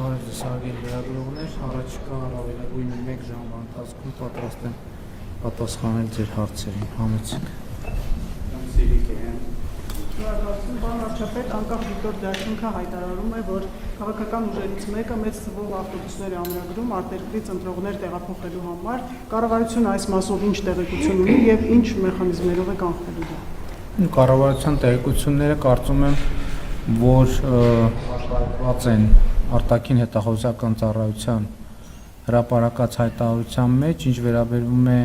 Բարև ձեզ հարգելի լրագրողներ, առաջիկա առավելագույնը 1 ժամվա ընթացքում պատրաստ եմ պատասխանել ձեր հարցերին, համեցեք։ Շնորհակալություն, պարոն վարչապետ, անկախ դիտորդ դաշինքը հայտարարում է, որ քաղաքական ուժերից մեկը մեծ թվով ավտոբուսներ է ամրագրում արտերկրից ընտրողներ տեղափոխելու համար, կառավարությունը այս մասով ինչ տեղեկություն ունի եւ ինչ մեխանիզմներով է կանխելու դա։ Կառավարության տեղեկությունները կարծում եմ, որ արտահայտված են արտաքին հետախուզական ծառայության հրապարակած հայտարարության մեջ, ինչ վերաբերվում է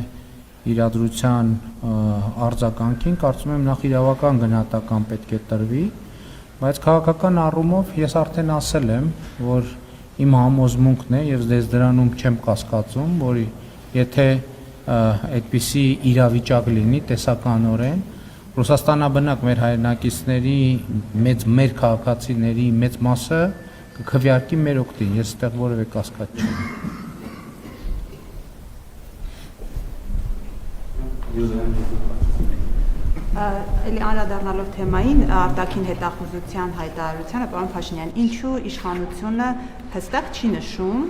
իրադրության արձագանքին, կարծում եմ նախ իրավական գնահատական պետք է տրվի, բայց քաղաքական առումով ես արդեն ասել եմ, որ իմ համոզմունքն է եւ ես դրանում չեմ կասկածում, որ եթե այդպիսի իրավիճակ լինի տեսականորեն, Ռուսաստանաբնակ մեր հայրենակիցների մեր քաղաքացիների մեծ մասը կքվեարկի մեր օգտին, ես այդտեղ որևէ կասկած չունեմ։ Էլի անդրադառնալով թեմային արտաքին հետախուզության հայտարարությանը, պարոն Փաշինյան, ինչու իշխանությունը հստակ չի նշում,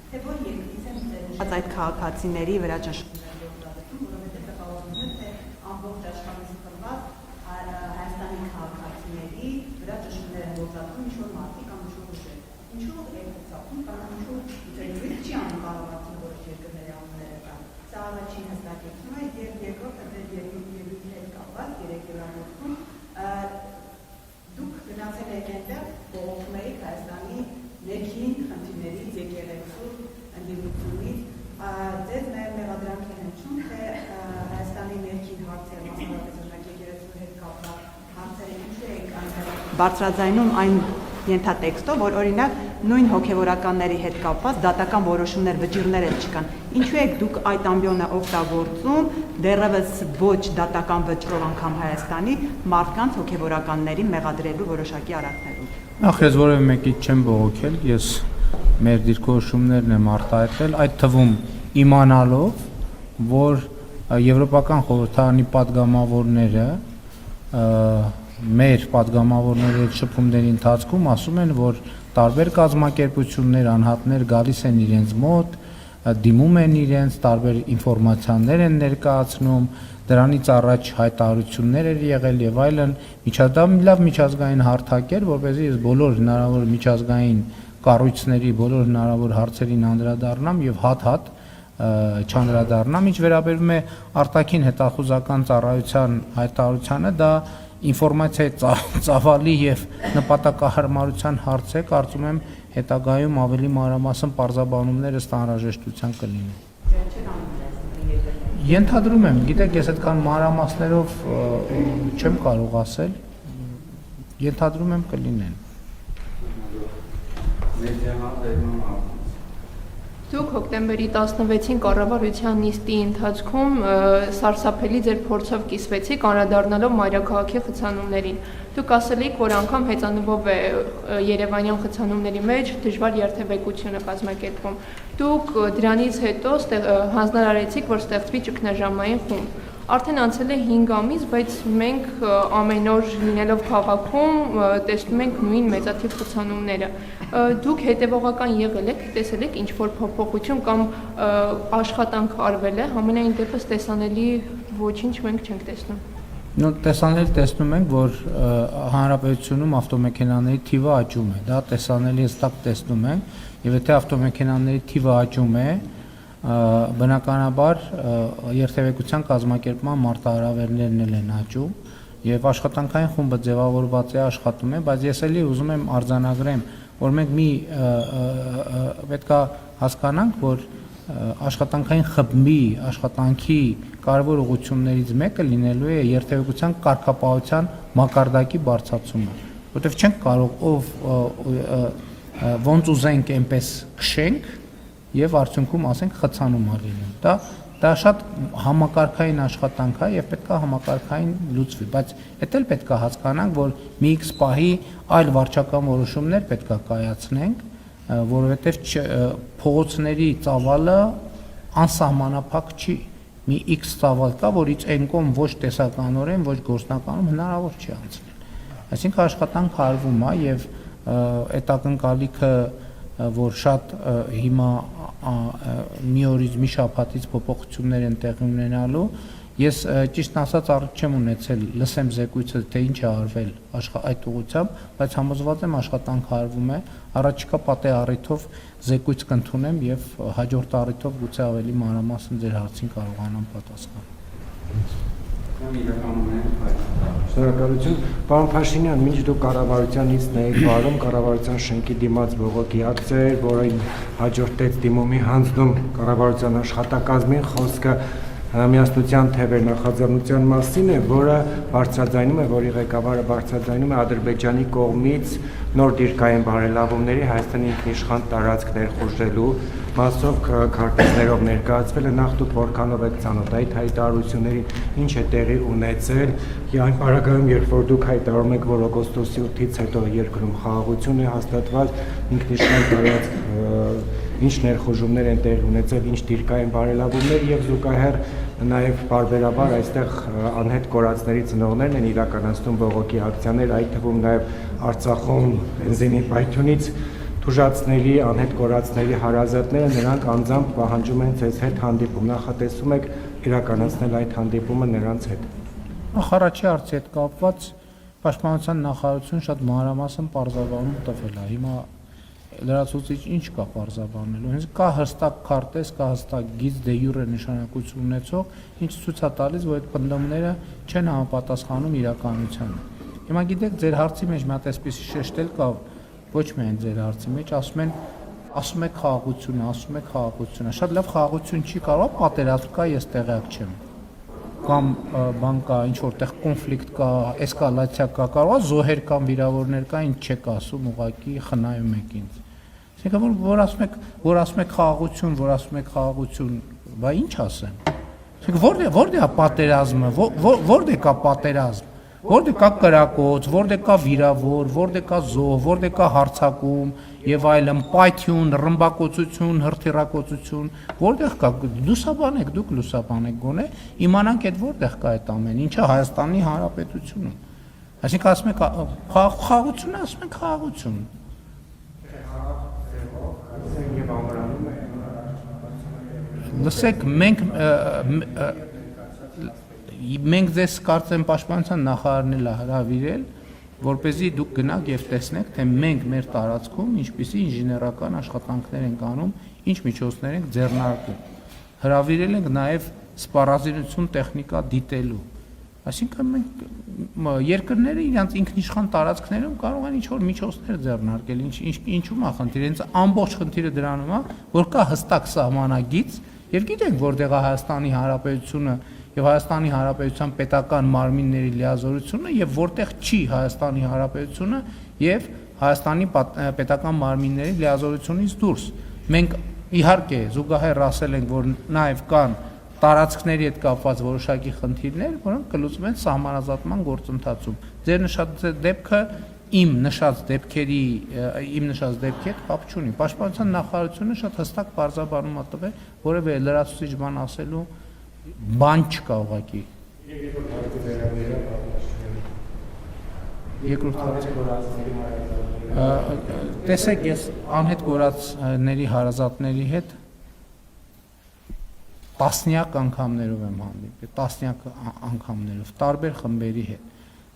թե որ երկրից են ստեղծված այդ քաղաքացիների վրա ճնշումների գործադրում, որովհետև տպավորվում է, թե ամբողջ աշխարհից խմբված Հայաստանի քաղաքացիների վրա ճնշումներ են գործադրում ինչ-որ մարդիկ կամ ինչ-որ ուժեր։ Ինչու երկրացում կամ ինչու դերից չի անում կառավարությունը որոշ երկրների անունները կան։ Սա առաջին հստակեցումը եւ երկրորդը դեր երկրի հետ կապված երեկերավորում դուք գնացել եք այնտեղ բողոքում եք Հայաստանի ներքին խնդիրներից եկեղեցու ընդդիմությունից ձեզ նաև մեղադրանք են հնչում թե Հայաստանի ներքին հարցեր մասնավորապես օրինակ եկեղեցու հետ կապված հարցերը ինչու եք բարձրաձայնում այն ենթատեքստով, որ օրինակ նույն հոգևորականների հետ կապված դատական որոշումներ վճիռներ էլ չկան։ Ինչու եք դուք այդ ամբիոնը օգտագործում դեռևս ոչ դատական վճռով անգամ Հայաստանի մարդկանց հոգևորականներին մեղադրելու որոշակի արարքներում։ Նախ ես որևէ մեկից չեմ բողոքել, ես մեր դիրքորոշումներն եմ արտահայտել, այդ թվում իմանալով, որ Եվրոպական խորհրդարանի падգամավորները մեր падգամավորների հետ շփումների ընթացքում ասում են, որ տարբեր կազմակերպություններ, անհատներ գալիս են իրենց մոտ, դիմում են իրենց, տարբեր ինֆորմացիաներ են ներկայացնում, դրանից առաջ հայտարարություններ էր եղել եւ այլն, լավ միջազգային հարթակ էր, որպեսզի ես բոլոր հնարավոր միջազգային կառույցների բոլոր հնարավոր հարցերին անդրադառնամ եւ հատ-հատ չանդրադառնամ, ինչ վերաբերում է արտաքին հետախուզական ծառայության հայտարարությանը, դա ինֆորմացիայի ծավալի եւ նպատակահարմարության հարց է, կարծում եմ հետագայում ավելի մանրամասն պարզաբանումները անհրաժեշտության կլինի։ Ենթադրում եմ, գիտեք, ես այդքան մանրամասներով չեմ կարող ասել, ենթադրում եմ կլինեն։ Դուք հոկտեմբերի 16-ին կառավարության նիստի ընթացքում սարսափելի ձեր փորձով կիսվեցիք անդրադառնալով մայրաքաղաքի խցանումներին։ Դուք ասել եք, որ անգամ հեծանվով է Երևանյան խցանումների մեջ դժվար երթևեկություն է կազմակերպվում։ Դուք դրանից հետո հանձնարարեցիք, որ ստեղծվի ճգնաժամային խումբ։ Արդեն անցել է 5 ամիս, բայց մենք ամեն օր լինելով քաղաքում տեսնում ենք նույն մեծաթիվ խցանումները։ Դուք հետևողական եղել եք, տեսել եք ինչ-որ փոփոխություն կամ աշխատանք արվել է, համենայն դեպս տեսանելի ոչինչ մենք չենք տեսնում։ Տեսանելի տեսնում ենք, որ հանրապետությունում ավտոմեքենաների թիվը աճում է, դա տեսանելի հստակ տեսնում ենք, եւ եթե ավտոմեքենաների թիվը աճում է, բնականաբար երթևեկության կազմակերպման մարտահրավերներն են աճում եւ աշխատանքային խումբը ձևավորված է աշխատում է, բայց ես էլի ուզում եմ արձանագրեմ, որ մենք պետքա հասկանանք, որ աշխատանքային խմբի աշխատանքի կարևոր ուղղություններից մեկը լինելու է երթևեկության կարգապահության մակարդակի բարձրացումը, որովհետեւ չենք կարող ոնց ուզենք այնպես քշենք եւ արդյունքում ասենք խցանում ալինում։ Դա շատ համակարգային աշխատանք է եւ պետքա համակարգային լուծվի, բայց դա էլ պետքա հասկանանք, որ մի X պահի այլ վարչական որոշումներ պետքա կայացնենք, որովհետեւ փողոցների ծավալը անսահմանափակ չի։ Մի X ծավալ կա, որից այն կողմ ոչ տեսականորեն, ոչ գործնականում հնարավոր չի անցնել։ Այսինքն աշխատանք արվում է եւ այդ ակնկալիքը, որ շատ հիմա մի օրից մի շաբաթից փոփոխություններ են տեղի ունենալու, ես ճիշտն ասած առիթ չեմ ունեցել լսեմ զեկույցը, թե ինչ է արվել այդ ուղղությամբ, բայց համոզված եմ աշխատանքը արվում է, առաջիկա պատեհ առիթով զեկույց կընդունեմ եւ հաջորդ առիթով գուցե ավելի մանրամասն ձեր հարցին կարողանամ պատասխանել։ Շնորհակալություն, պարոն Փաշինյան, մինչ դուք կառավարությանից էիք վարում, կառավարության շենքի դիմաց բողոքի ակցիա էր, որին հաջորդեց դիմումի հանձնում կառավարության աշխատակազմին, խոսքը միասնության թևեր նախաձեռնության մասին է, որը բարձրաձայնում է, որի ղեկավարը բարձրաձայնում է Ադրբեջանի կողմից նոր դիրքային բարելավումների Հայաստանի ինքնիշխան տարածք ներխուժելու մասով քարտեզներով ներկայացվել է, նախ դուք որքանով եք ծանոթ այդ հայտարարություններին, ինչ է տեղի ունեցել, այն պարագայում, երբ որ դուք հայտարարում եք, որ օգոստոսի 8-ից հետո երկրում խաղաղություն է հաստատված, ինքնիշխան տարածք ինչ ներխուժումներ են տեղի ունեցել, ինչ դիրքային բարելավումներ եւ զուգահեռ նաեւ բարբերաբար այստեղ անհետ կորածների ծնողներն են իրականացնում բողոքի ակցիաներ, այդ թվում նաեւ Արցախում բենզինի պայթյունից թուժածների, անհետ կորածների հարազատները, նրանք անձամբ պահանջում են ձեզ հետ հանդիպում, նախատեսում եք իրականացնել այդ հանդիպումը նրանց հետ։ Առաջի հարցի հետ կապված Պաշտպանության նախարարությունը շատ մանրամասն պարզաբանում տվել է։ Հիմա լրացուցիչ ինչ կա պարզաբանելու, հենց կա հստակ քարտեզ, կա հստակ գիծ դե յուրե նշանակություն ունեցող, ինչ ցույց է տալիս, որ այդ պնդումները չեն համապատասխանում իրականությանը։ Հիմա գիտեք, ձեր հարցի մեջ մի հատ այսպեսի շեշտել կա, ոչ միայն ձեր հարցի մեջ, ասում եք խաղաղությունը, շատ լավ խաղաղություն չի կարող, պատերազմ կա, ես տեղյակ չեմ։ Կամ բան կա, ինչ որտեղ կոնֆլիկտ կա, էսկալացիա կա, կարող է զոհեր կամ վիրավորներ կա, ինչ չեք ասում, ուղղակի խնայում եք ինձ։ Այսինքն որ ասում եք խաղաղություն, բա ինչ ասեմ։ Այսինքն որտե՞ղ է պատերազմը, որտե՞ղ կա պատերազմ, որտե՞ղ կա կրակոց, որտե՞ղ կա վիրավոր, որտե՞ղ կա զոհ, որտե՞ղ կա հարձակում եւ այլն, պայթյուն, ռմբակոծություն, հրթիռակոծություն, որտեղ կա դուք լուսաբանեք գոնե, իմանանք այդ որտեղ կա այդ ամեն ինչը Հայաստանի Հանրապետությունում։ Այսինքն ասում եք խաղաղություն, ասում եք խաղաղություն։ Լսեք, մենք ձեզ կարծեմ Պաշտպանության նախարարն էլ հրավիրել, որպեսզի դուք գնաք եւ տեսնեք, թե մենք մեր տարածքում ինչպիսի ինժեներական աշխատանքներ ենք անում, ինչ միջոցներ ենք ձեռնարկում։ Հրավիրել ենք նաեւ սպառազինություն տեխնիկա դիտելու։ Այսինքն մենք երկրները իրենց ինքնիշխան տարածքներում կարող են ինչ-որ միջոցներ ձեռնարկել, ինչու՞մ է խնդիրը, հենց ամբողջ խնդիրը դրանում է, որ կա հստակ սահմանագիծ, եւ գիտենք որտեղ է Հայաստանի Հանրապետությունը եւ Հայաստանի Հանրապետության պետական մարմինների լիազորությունը եւ որտեղ չի Հայաստանի Հանրապետությունը եւ Հայաստանի պետական մարմինների լիազորությունից դուրս։ Մենք իհարկե զուգահեռ ասել ենք, որ նաեւ կան տարածքների հետ կապված որոշակի խնդիրներ, որոնք կլուծվում են սահմանազատման գործընթացում։ Ձեր նշած դեպքը իմ նշած դեպքերի հետ կապ չունի։ Պաշտպանության նախարարությունը շատ հստակ պարզաբանում է տվել, որևէ լրացուցիչ բան ասելու բան չկա ուղղակի։ Երկրորդ հարցը։ Տեսեք, ես անհետ կորածների հարազատների հետ տասնյակ անգամներով եմ հանդիպել, տասնյակ անգամներով, տարբեր խմբերի հետ։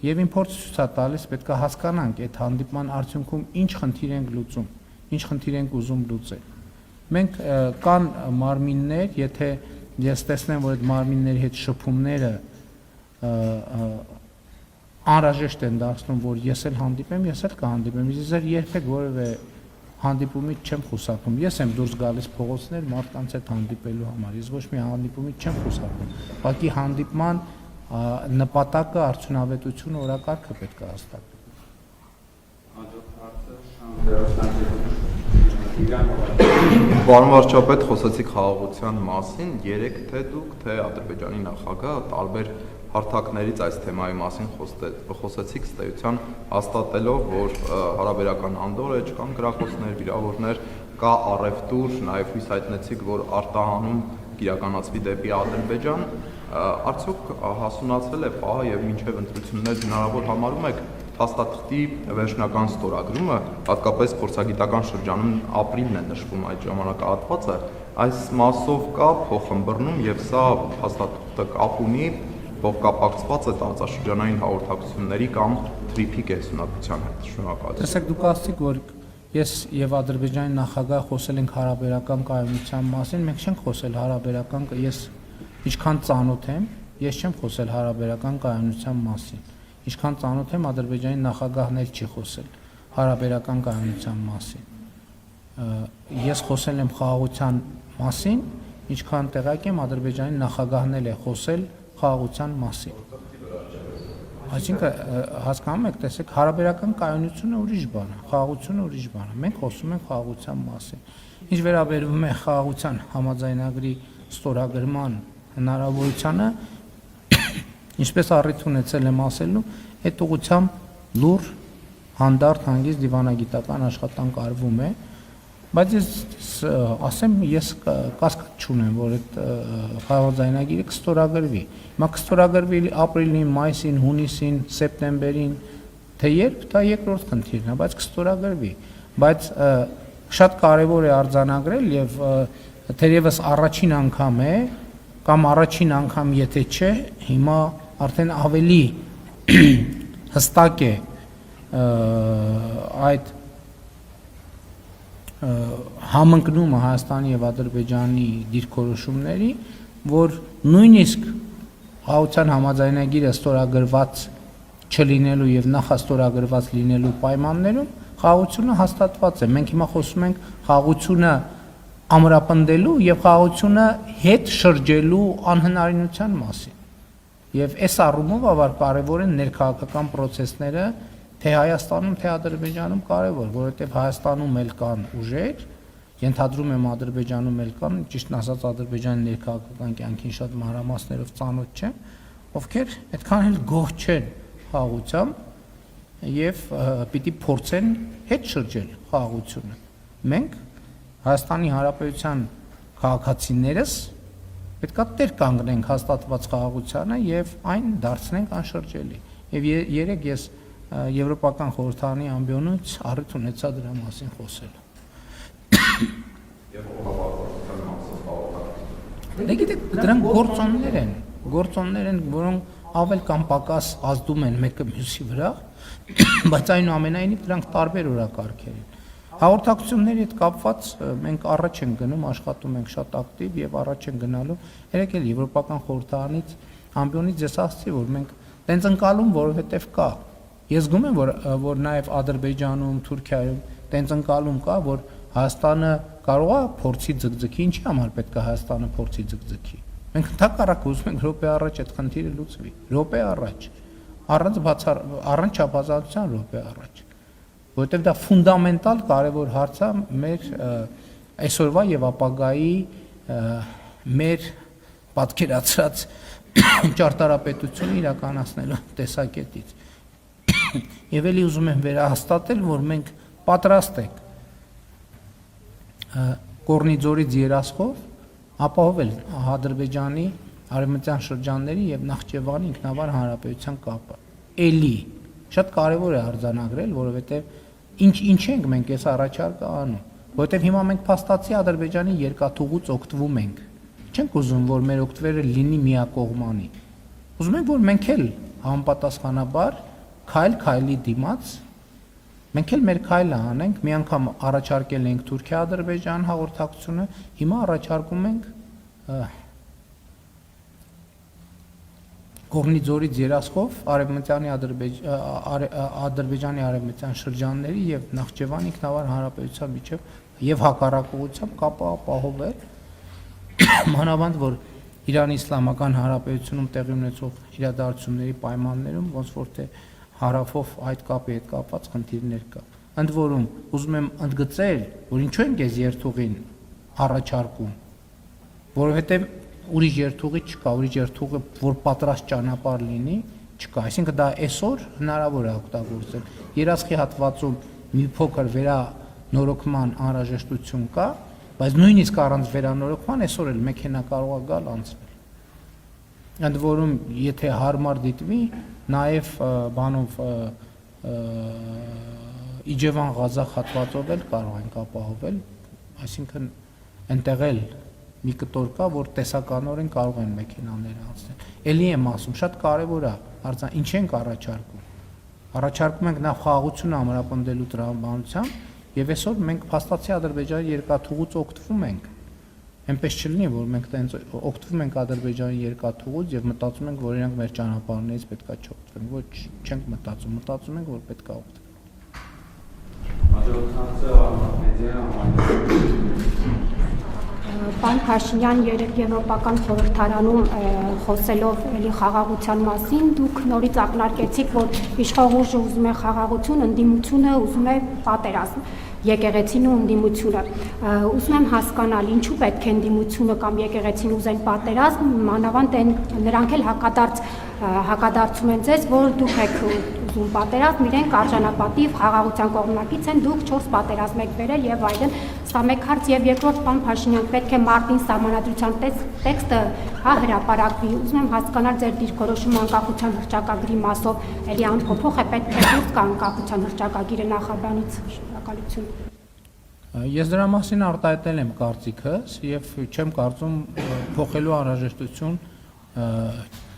Եվ իմ փորձը ցույց է տալիս, պետք է հասկանանք այդ հանդիպման արդյունքում ինչ խնդիր ենք լուծում, ինչ խնդիր ենք ուզում լուծել։ Մենք կան մարմիններ, եթե ես տեսնեմ, որ այդ մարմինների հետ շփումները անհրաժեշտ են դարձնում, որ ես էլ հանդիպեմ, ես էլ կհանդիպեմ։ Ես երբեք որևէ հանդիպումից չեմ խուսափում։ Ես եմ դուրս գալիս փողոցներ մարդկանց հետ հանդիպելու համար։ Ես ոչ մի հանդիպումից չեմ խուսափում։ Ուղղակի հանդիպման նպատակը, արդյունավետությունը, օրակարգը պետք է հաստատվի։ Պարոն վարչապետ, խոսեցիք խաղաղության մասին, երեք թե դուք, թե Ադրբեջանի նախագահը տարբեր հարթակներից այս թեմայի մասին խոսեցիք ստեյության հաստատելով, որ հարաբերական անդորը չկան գրախոսներ, վիրավորներ, կա առևտուր, նաև հույս հայտնեցիք, որ արտահանում իրականացվի դեպի Ադրբեջան, արդյոք հասունացել է պահը եւ մինչեւ ընտրություններ հնարավոր համարում եք փաստաթղթի վերջնական ստորագրումը, հատկապես փորձագիտական շրջանում ապրիլն է նշվում այդ ժամանակահատվածը, այս մասով կա փոխըմբռնում եւ սա փաստաթղթը կապ ունի փոխկապակցված է տարածաշրջանային հաղորդակցությունների կամ TRIP-ի կենսունակության հետ։ Շնորհակալություն։ Տեսեք, դուք ասացիք, որ ես եւ Ադրբեջանի նախագահ խոսել ենք հարաբերական կայունության մասին, մենք չենք խոսել հարաբերական, ես ինչքան ծանոթ եմ, ես չեմ խոսել հարաբերական կայունության մասին։ Ինչքան ծանոթ եմ, Ադրբեջանի նախագահն էլ չի խոսել հարաբերական կայունության մասին։ Ես խոսել եմ խաղաղության մասին, ինչքան տեղյակ եմ, Ադրբեջանի նախագահն էլ է խոսել խաղաղության մասին։ Այսինքն հասկանում եք, տեսեք, հարաբերական կայունությունը ուրիշ բան է, խաղաղությունը ուրիշ բան է։ Մենք խոսում ենք խաղաղության մասին։ Ինչ վերաբերում է խաղաղության համաձայնագրի ստորագրման հնարավորությանը, ինչպես առիթ ունեցել եմ ասելու, այդ ուղղությամբ լուր, հանդարտ, հանգիստ դիվանագիտական աշխատանք արվում է, բայց ես ասեմ, ես կասկած չունեմ, որ այդ խաղաղաձայնագիրը կստորագրվի։ Հիմա կստորագրվի ապրիլին, մայիսին, հունիսին, սեպտեմբերին, թե երբ, դա երկրորդ խնդիրն է, բայց կստորագրվի։ Բայց շատ կարևոր է արձանագրել եւ թերևս առաջին անգամ է, կամ առաջին անգամ եթե չէ, հիմա արդեն ավելի հստակ է այդ համընկնումը Հայաստանի եւ Ադրբեջանի դիրքորոշումների, որ նույնիսկ խաղաղության համաձայնագիրը ստորագրված չլինելու եւ նախաստորագրված լինելու պայմաններում խաղաղությունը հաստատված է։ Մենք հիմա խոսում ենք խաղաղությունը ամրապնդելու եւ խաղաղությունը հետ շրջելու անհնարինության մասին։ Եվ այս առումով ավար կարևոր են ներքաղաքական process-ները թե Հայաստանում, թե Ադրբեջանում կարևոր, որովհետև Հայաստանում էլ կան ուժեր, ենթադրում եմ Ադրբեջանում էլ կան, ճիշտն ասած Ադրբեջանի ներքաղաքական կյանքին շատ մանրամասներով ծանոթ չեմ, ովքեր այդքան էլ գոհ չեն խաղաղությամբ եւ պիտի փորձեն հետ շրջել խաղաղությունը։ Մենք Հայաստանի Հանրապետության քաղաքացիներս պետքա տեր կանգնենք հաստատված խաղաղությանը եւ այն դարձնենք անշրջելի։ Եվ երեք ես Եվրոպական խորհրդարանի ամբիոնից առիթ ունեցա դրա մասին խոսել։ Դե գիտեք, դրանք գործոններ են, որոնք ավել կամ պակաս ազդում են մեկը մյուսի վրա, բայց այնուամենայնիվ դրանք տարբեր օրակարգեր են։ Հաղորդակցությունների հետ կապված մենք առաջ ենք գնում, աշխատում ենք շատ ակտիվ եւ առաջ ենք գնալու։ Երեք էլ Եվրոպական խորհրդարանից ամբիոնից ես ասացի, որ մենք տենց ընկալում, որովհետեւ կա։ Ես զգում եմ, որ նաև Ադրբեջանում, Թուրքիայում տենց ընկալում կա, որ Հայաստանը կարող է փորձի ձգձգի, ինչի համար պետք է Հայաստանը փորձի ձգձգի։ Մենք ընդհակառակ ուզում ենք րոպե առաջ այդ խնդիրը լուծվի, րոպե առաջ, առանց չափազանցության րոպե առաջ, որովհետև դա ֆունդամենտալ կարևոր հարց է մեր այսօրվա եւ ապագայի մեր պատկերացրած ճարտարապետությունը իրականացնելու տեսակետից։ Եվ էլի ուզում եմ վերահաստատել, որ մենք պատրաստ ենք Կորնիձորից երասխով ապահովել Ադրբեջանի արևմտյան շրջանների եւ Նախճեվանի ինքնավար հանրապետության կապը։ Էլի շատ կարեւոր է արձանագրել, որովհետեւ ինչ ենք մենք այս առաջարկը անում, որովհետեւ հիմա մենք փաստացի Ադրբեջանի երկաթուղուց օգտվում ենք։ Չենք ուզում, որ մեր օգտվելը լինի միակողմանի։ Ուզում ենք, որ մենք էլ համապատասխանաբար քայլ-քայլի դիմաց մենք էլ մեր քայլը անենք, մի անգամ առաջարկել ենք Թուրքիա-Ադրբեջան հաղորդակցությունը, հիմա առաջարկում ենք Կորնիձորից երասխով Ադրբեջանի արևմտյան շրջանների եւ Նախճեվանի ինքնավար հանրապետության միջև եւ հակառակ ուղղությամբ կապը ապահովել, մանավանդ որ Իրանի Իսլամական Հանրապետությունում տեղի ունեցող իրադարձությունների պայմաններում ոնց որ թե հարավով այդ կապի հետ կապված խնդիրներ կա։ Ընդ որում ուզում եմ ընդգծել, որ ինչու ենք այս երթուղին առաջարկում, որովհետև ուրիշ երթուղի չկա, ուրիշ երթուղը որ պատրաստ ճանապարհ լինի, չկա։ Այսինքն դա այսօր հնարավոր է օգտագործել։ Երասխի հատվածում մի փոքր վերանորոգման անհրաժեշտություն կա, բայց նույնիսկ առանց վերանորոգման այսօր էլ մեքենա կարող է գալ անցնել։ Ընդ որում եթե հարմար դիտվի, նաև բանով Իջևան Ղազախ հատվածով էլ կարող ենք ապահովել, այսինքն այնտեղ էլ մի կտոր կա, որ տեսականորեն կարող են մեքենաները անցնել։ Էլի եմ ասում, շատ կարևոր է, արձան ինչ ենք առաջարկում։ Առաջարկում ենք նախ խաղաղությունը ամրապնդելու տրամաբանությամբ, եւ այսօր մենք փաստացի Ադրբեջանի երկաթուղուց օգտվում ենք։ Այնպես չլինի, որ մենք տենց օգտվում ենք Ադրբեջանի երկաթուղուց եւ մտածում ենք, որ իրանք մեր ճանապարհներից պետքա չօգտվեն։ Ոչ, չենք մտածում ենք, որ պետքա օգտվեն։ Պարոն Փաշինյան, երեք Եվրոպական խորհրդարանում խոսելով էլի խաղաղության մասին, դուք նորից ակնարկեցիք, որ իշխող ուժը ուզում է խաղաղություն, ընդդիմությունը ուզում է պատերազմ, եկեղեցին ու ընդդիմությունը։ Ուզում եմ հասկանալ, ինչու պետք է ընդդիմությունը կամ եկեղեցին ուզեն պատերազմ, մանավանդ նրանք էլ հակադարձում են ձեզ, որ դուք եք ուզում պատերազմ, իրենք արժանապատիվ խաղաղության կողմնակից են, դուք 4 պատերազմ եք բերել եւ այլն։ Սա մեկ հարց եւ երկրորդ պարոն Փաշինյան, պետք է մարտին սահմանադրության տեքստը հրապարակվի։ Ուզում եմ հասկանալ ձեր դիրքորոշումը անկախության հռչակագրի մասով, էլի անփոփոխ է, պետք է դուրս գա անկախության հռչակագիրը նախաբանից։ Շնորհակալություն։ Ես դրա մասին արտահայտել եմ կարծիքս եւ չեմ կարծում փոխելու անհրաժեշտություն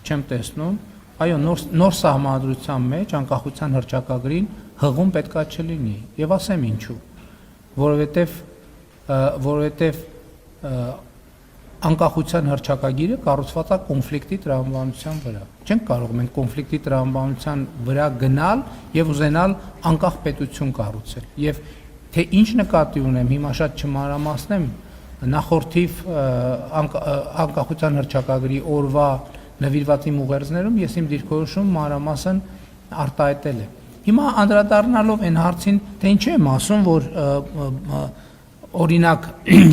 չեմ տեսնում։ Այո, նոր սահմանադրության մեջ անկախության հռչակագրին հղում պետքա չլինի եւ ասեմ ինչու։ Որովհետև անկախության հռչակագիրը կառուցված է կոնֆլիկտի տրամաբանության վրա։ Չենք կարող մենք կոնֆլիկտի տրամաբանության վրա գնալ եւ ուզենալ անկախ պետություն կառուցել։ Եվ թե ինչ նկատի ունեմ, հիմա շատ չմանրամասնեմ, նախորդիվ անկախության հռչակագրի օրվա նվիրված իմ ուղերձներում ես իմ դիրքորոշումը մանրամասն արտահայտել եմ։ Հիմա անդրադառնալով այն հարցին, թե ինչ եմ ասում, որ օրինակ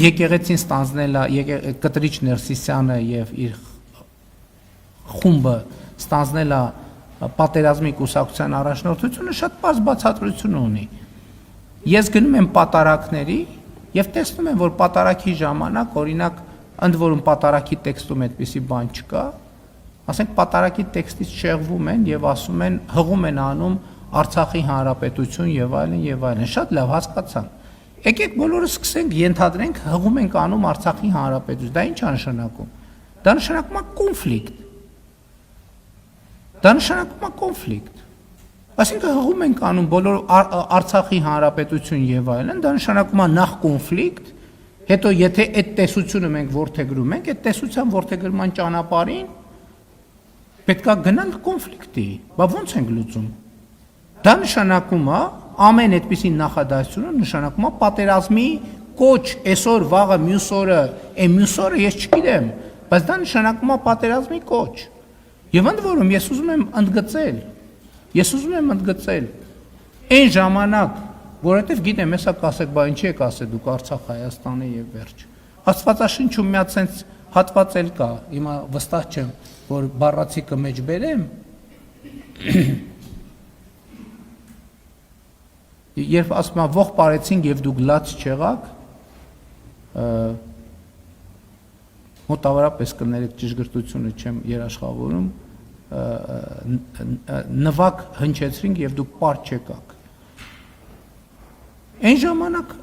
եկեղեցին ստանձնել է Կտրիչ Ներսիսյանը եւ իր խումբը ստանձնել է պատերազմի կուսակցության առաջնորդությունը, շատ պարզ բացատրություն ունի։ Ես գնում եմ պատարակների եւ տեսնում եմ, որ պատարակի ժամանակ, օրինակ, ընդ որում պատարակի տեքստում այդպիսի բան չկա, ասենք պատարակի տեքստից շեղվում են եւ ասում են, հղում են անում Արցախի հանրապետություն եւ այլն, շատ լավ հասկացան։ Եկեք բոլորը սկսենք ենթադրենք հղում ենք անում Արցախի հանրապետություն, դա ինչ է նշանակում։ Դա նշանակում է կոնֆլիկտ։ Դա նշանակում է կոնֆլիկտ։ Այսինքն հղում ենք անում բոլոր Արցախի հանրապետություն եւ այլն, դա նշանակում է նախ կոնֆլիկտ, հետո եթե այդ տեսությունը մենք ворթեգրում ենք, այդ տեսության ворթեգրման ճանապարհին պետքա գնալ կոնֆլիկտի։ Բա ո՞նց ենք լուծում։ Դա նշանակում է ամեն այդպիսի նախադասությունը նշանակում է պատերազմի կոչ, այսօր վաղը մյուս օրը, մյուս օրը ես չգիտեմ, բայց դա նշանակում է պատերազմի կոչ։ Եվ ընդ որում ես ուզում եմ ընդգծել այն ժամանակ, որովհետև գիտեմ, հեսա կասեք, բա ինչի եք ասել դուք Արցախ Հայաստանի եւ վերջ։ Աստվածաշնչում մի հատ sense հատված էլ կա, հիմա վստահ չեմ, որ բառացիկը մեջ բերեմ։ Երբ ասում եմ ողջ parեցինք եւ դուք լաց չեղաք, մոտավորապես կներեք ճշգրտությունը չեմ երաշխավորում, նվակ հնչեցրինք եւ դուք պար չեկաք։ Այն ժամանակ,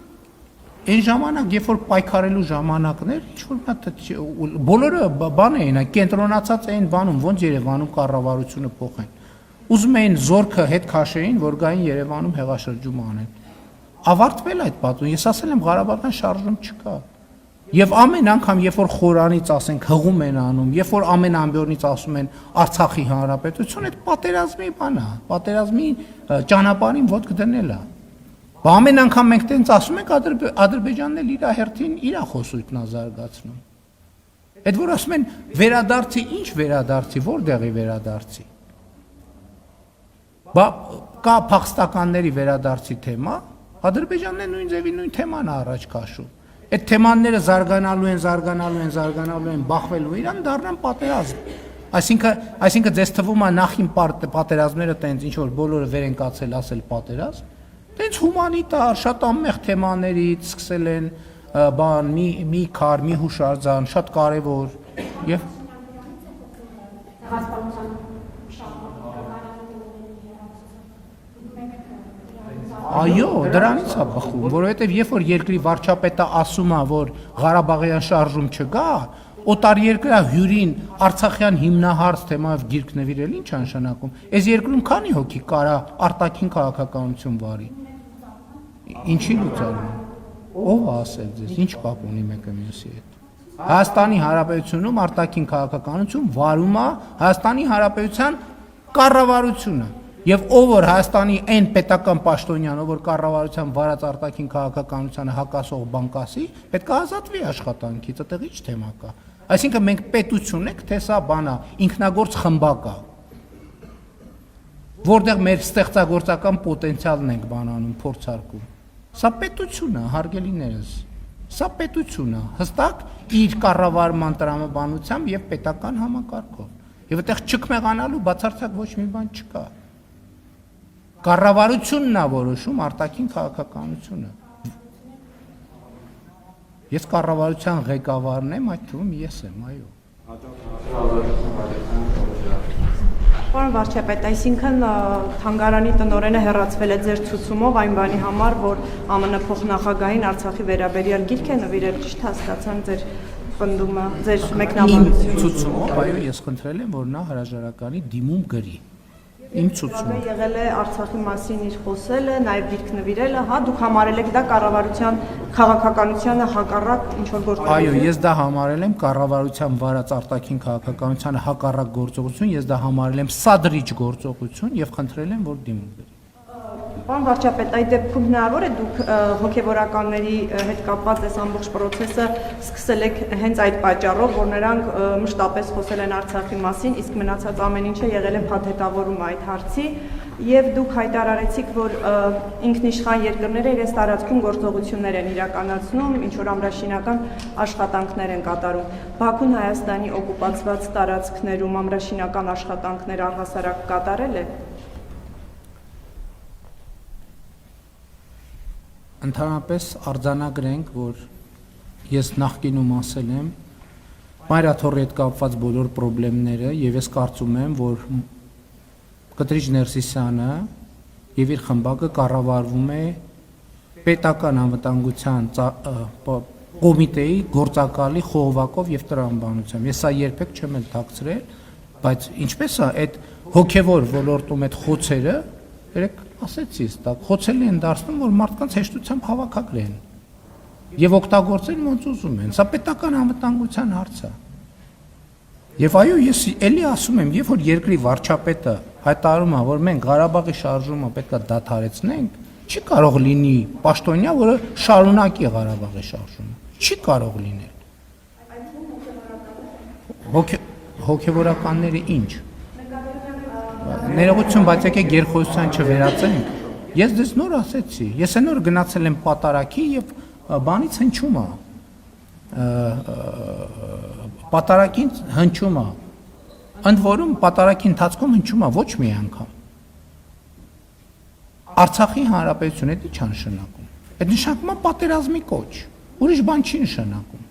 երբ որ պայքարելու ժամանակներ, ինչ-որ բոլորը բան էին, կենտրոնացած էին բանում, ոնց Երևանում կառավարությունը փոխեն։ Ուզում էին զորքը հետ քաշեին, որ գային Երևանում հեղաշրջում անեն։ Ավարտվել այդ պատումը, ես ասել եմ Ղարաբաղյան շարժում չկա։ Եվ ամեն անգամ, երբ որ խորանից ասենք հղում են անում, երբ որ ամեն ամբյորնից ասում են Արցախի հանրապետություն, այդ պատերազմի բան է, պատերազմի ճանապարհին ոտք դնել է։ Ամեն անգամ մենք տենց ասում ենք Ադրբեջանն էլ իր հերթին իր խոսույթն է զարգացնում։ Այդ որ ասում են վերադարձի, ինչ վերադարձի, որտեղի վերադարձի։ Բա կա փախստականների վերադարձի թեմա, Ադրբեջանն է նույն ձևի նույն թեման է առաջ քաշում։ Այդ թեմաները զարգանալու են, բախվելու իրան դառնան պատերազմ։ Այսինքն ձեզ թվում է նախին պատերազմները տենց ինչ որ բոլորը վեր են կացել ասել պատերազմ, տենց հումանիտար, շատ անմեղ թեմաներից սկսել են բան, մի քար, մի հուշարձան, շատ կարևոր եւ Այո, դրանից է բխում, որովհետև երբ որ երկրի վարչապետը ասում է, որ Ղարաբաղյան շարժում չկա, օտարերկրյա հյուրին Արցախյան հիմնահարց թեմայով գիրք նվիրել ինչ է նշանակում։ Այս երկրում քանի հոգի կարա արտաքին քաղաքականություն վարի։ Ինչի լուծարում։ Ով է ասել ձեզ, ինչ կապ ունի մեկը մյուսի հետ։ Հայաստանի Հանրապետությունում արտաքին քաղաքականություն վարում է Հայաստանի Հանրապետության կառավարությունը։ Եվ ով որ Հայաստանի այն պետական պաշտոնյան, ով որ կառավարության վարած արտաքին քաղաքականությանը հակասող բան կասի, պետք է ազատվի աշխատանքից, այդտեղ ինչ թեմա կա։ Այսինքն մենք պետություն ենք, թե սա բան է, ինքնագործ խմբակ է, որտեղ մեր ստեղծագործական պոտենցիալն ենք բանանում, փորձարկում։ Սա պետություն է, հարգելիներս։ Սա պետություն է, հստակ իր կառավարման տրամաբանությամբ եւ պետական համակարգով։ Եվ այդտեղ չքմեղանալու բացարձակ ոչ մի բան չկա։ Կառավարությունն է որոշում արտաքին քաղաքականությունը։ Ես կառավարության ղեկավարն եմ, այդ թվում ես եմ, այո։ Պարոն վարչապետ, այսինքն թանգարանի տնօրենը հեռացվել է ձեր ցուցումով այն բանի համար, որ ԱՄՆ փոխնախագահային Արցախի վերաբերյալ գիրք է նվիրել, ճիշտ հասկացան ձեր պնդումը, ձեր մեկնաբանությունը։ Ցուցումով, այո, ես խնդրել եմ, որ նա հրաժարականի դիմում գրի։ Իմ ցուցումը եղել է Արցախի մասին իր խոսելը, նաև գիրք նվիրելը, հա, դուք համարել եք դա կառավարության քաղաքականությանը հակառակ ինչ որ գործողություն։ Այո, ես դա համարել եմ կառավարության վարած արտաքին քաղաքականությանը հակառակ գործողություն, ես դա համարել եմ սադրիչ գործողություն եւ խնդրել եմ, որ դիմում գրի։ Պարոն վարչապետ, այդ դեպքում հնարավոր է դուք հոգևորականների հետ կապված այս ամբողջ process-ը սկսել եք հենց այդ պատճառով, որ նրանք մշտապես խոսել են Արցախի մասին, իսկ մնացած ամեն ինչը եղել է փաթեթավորում այդ հարցի, եւ դուք հայտարարեցիք, որ ինքնիշխան երկրները իրենց տարածքում գործողություններ են իրականացնում, ինչ որ ամրաշինական աշխատանքներ են կատարում։ Բաքուն Հայաստանի օկուպացված տարածքներում ամրաշինական աշխատանքներ առհասարակ կատարել է։ Ընդհանրապես արձանագրենք, որ ես նախկինում ասել եմ Մայրաթորի հետ կապված բոլոր խնդիրները եւ ես կարծում եմ, որ Կտրիչ Ներսիսյանը եւ իր խմբակը կառավարվում է պետական անվտանգության կոմիտեի գործակալի խողովակով եւ տրամաբանությամբ։ Ես սա երբեք չեմ էլ թաքցրել, բայց ինչպես է այդ հոգեվոր ոլորտում այդ խոցերը, երեք ասեցի, դա խոցել են դարձնում, որ մարդկանց հեշտությամբ հավաքագրեն եւ օգտագործեն ոնց ուզում են։ Սա պետական անվտանգության հարց է։ Եվ այո, ես էլի ասում եմ, երբ որ երկրի վարչապետը հայտարարում է, որ մենք Ղարաբաղի շարժումը պետքա դադարեցնենք, չի կարող լինի պաշտոնյա, որը շարունակի Ղարաբաղի շարժումը։ Չի կարող լինել։ Հոգևորականները ինչ։ Ներողություն, բայց եկեք գերխոսության չվերածենք։ Ես դες նոր ասեցի, ես նոր գնացել եմ պատարակի եւ բանից հնչում է։ Պատարակին հնչում է։ Ընդ որում պատարակի ընթացքում հնչում է ոչ մի անգամ։ Արցախի հանրապետությունը դա չի նշանակում։ Այդ նշանակում է պատերազմի կոչ։ Ուրիշ բան չի նշանակում։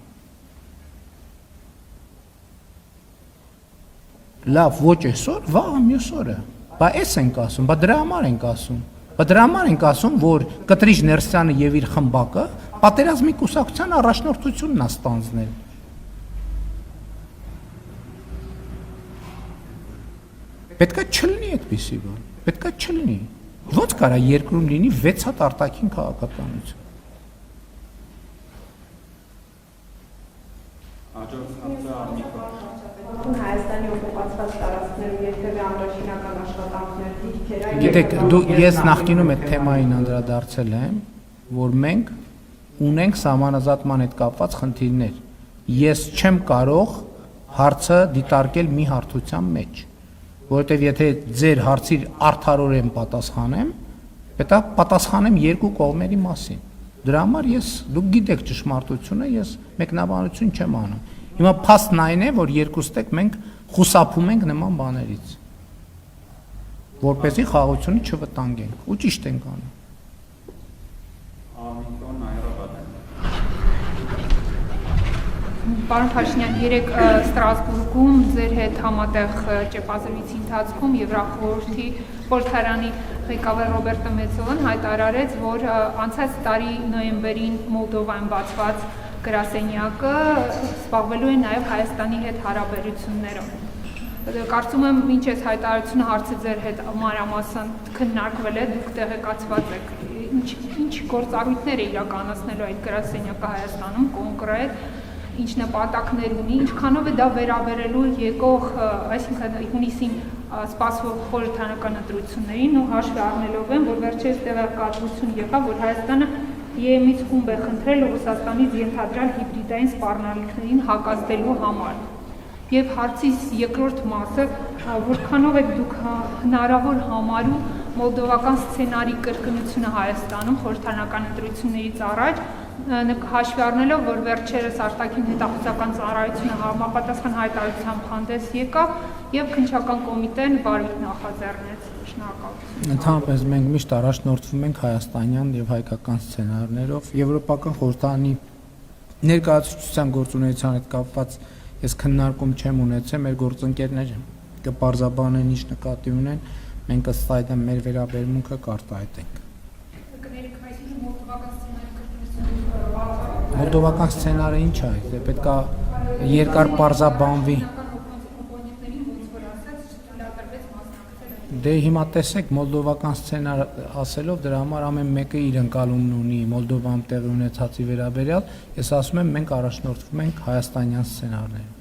Լավ, ոչ այսօր, վաղը մյուս օրը։ Բա էս ենք ասում, բա դրա համար ենք ասում։ Բա դրա համար ենք ասում, որ Կտրիչ Ներսյանը եւ իր խմբակը պատերազմի կուսակցության առաջնորդությունն է ստանձնել։ Պետքա չլինի այդպիսի բան։ Պետքա չլինի։ Ոնց կարա երկրում լինի 6 հատ արտաքին քաղաքականություն։ Հայաստանի օկուպացված տարածքներում երբևէ ամրաշինական աշխատանքներ դիրքեր։ Գիտեք, ես նախկինում այդ թեմային անդրադարձել եմ, որ մենք ունենք սահմանազատման հետ կապված խնդիրներ։ Ես չեմ կարող հարցը դիտարկել մի հարթության մեջ, որովհետև եթե ձեր հարցի արդարորեն պատասխանեմ, պետք է պատասխանեմ երկու կողմերի մասին։ Դրա համար դուք գիտեք ճշմարտությունը, ես մեկնաբանություն չեմ անում։ Հիմա փաստն այն է, որ երկուստեք մենք խուսափում ենք նման բաներից, որպեսզի խաղաղությունը չվտանգենք, ու ճիշտ ենք անում։ Պարոն Փաշինյան, երեք Ստրասբուրգում ձեր հետ համատեղ ճեպազրույցի ընթացքում Եվրախորհրդի խորհրդարանի ղեկավար Ռոբերտո Մեծոլան հայտարարեց, որ անցած տարի նոյեմբերին Մոլդովայում բացված գրասենյակը զբաղվելու է նաև Հայաստանի հետ հարաբերություններով։ Կարծում եմ, ինչ այս հայտարարությունը հարցը ձեր հետ մանրամասն քննարկվել է, դուք տեղեկացված եք, ինչ գործառույթներ է իրականացնելու այդ գրասենյակը Հայաստանում կոնկրետ, ինչ նպատակներ ունի, ինչքանով է դա վերաբերելու եկող, այսինքն հունիսին սպասվող խորհրդարանական ընտրություններին ու հաշվի առնելով են, որ վերջերս տեղեկատվություն եղավ, որ Հայաստանը ԵՄ-ից խումբ է խնդրել Ռուսաստանից ենթադրյալ հիբրիդային սպառնալիքներին հակազդելու համար։ Եվ հարցիս երկրորդ մասը, որքանով եք դուք հնարավոր համարում մոլդովական սցենարի կրկնությունը Հայաստանում խորհրդարանական ընտրություններից առաջ, հաշվի առնելով, որ վերջերս արտաքին հետախուզական ծառայությունը համապատասխան հայտարարությամբ հանդես եկավ եւ քննչական կոմիտեն վարույթ նախաձեռնեց։ Շնորհակալություն։ Ընդհանրապես մենք միշտ առաջնորդվում ենք հայաստանյան եւ հայկական սցենարներով, եվրոպական խորհրդարանի ներկայացուցչության գործունեության հետ կապված ես քննարկում չեմ ունեցել, մեր գործընկերները կպարզաբանեն ինչ նկատի ունեն, մենք ըստ այդմ մեր վերաբերմունքը կարտահայտենք։ Մոլդովական սցենարը ինչ է, դե պետք է երկար պարզաբանվի։ Դե հիմա տեսեք, մոլդովական սցենար ասելով դրա համար ամեն մեկը իր ընկալումն ունի Մոլդովայում տեղի ունեցածի վերաբերյալ, ես ասում եմ մենք առաջնորդվում ենք հայաստանյան սցենարներով։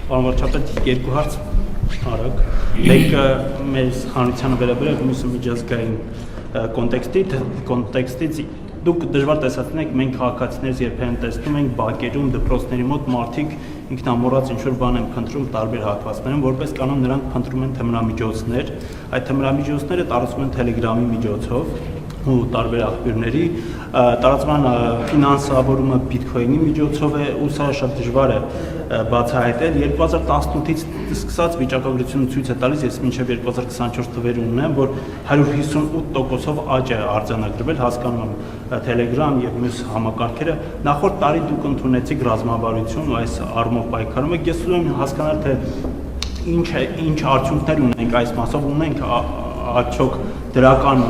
Պարոն վարչապետ, երկու հարց արագ։ Մեկը մեր հանրությանը վերաբերյալ, մյուսը միջազգային կոնտեքստից դուք դժվար տեսածն եք, մենք քաղաքացիներից երբեմն տեսնում ենք բակերում, դպրոցների մոտ մարդիկ ինքնամոռաց ինչ-որ բան են փնտրում տարբեր հատվածներում, որպես կանոն նրանք փնտրում են թմրամիջոցներ, այդ թմրամիջոցները տարածվում են Telegram-ի միջոցով ու տարբեր աղբյուրների, տարածման ֆինանսավորումը Bitcoin-ի միջոցով է, ու սա շատ դժվար է բացահայտել։ 2018-ից սկսած վիճակագրությունը ցույց է տալիս, ես մինչև 2024 թվերը ունեմ, որ 158%-ով աճ է արձանագրվել, հասկանում եմ Telegram եւ մյուս համակարգերը։ Նախորդ տարի դուք ընդունեցիք ռազմավարություն ու այս առումով պայքարում եք, ես ուզում եմ հասկանալ, թե ինչ արդյունքներ ունենք այս մասով, ունենք արդյոք դրական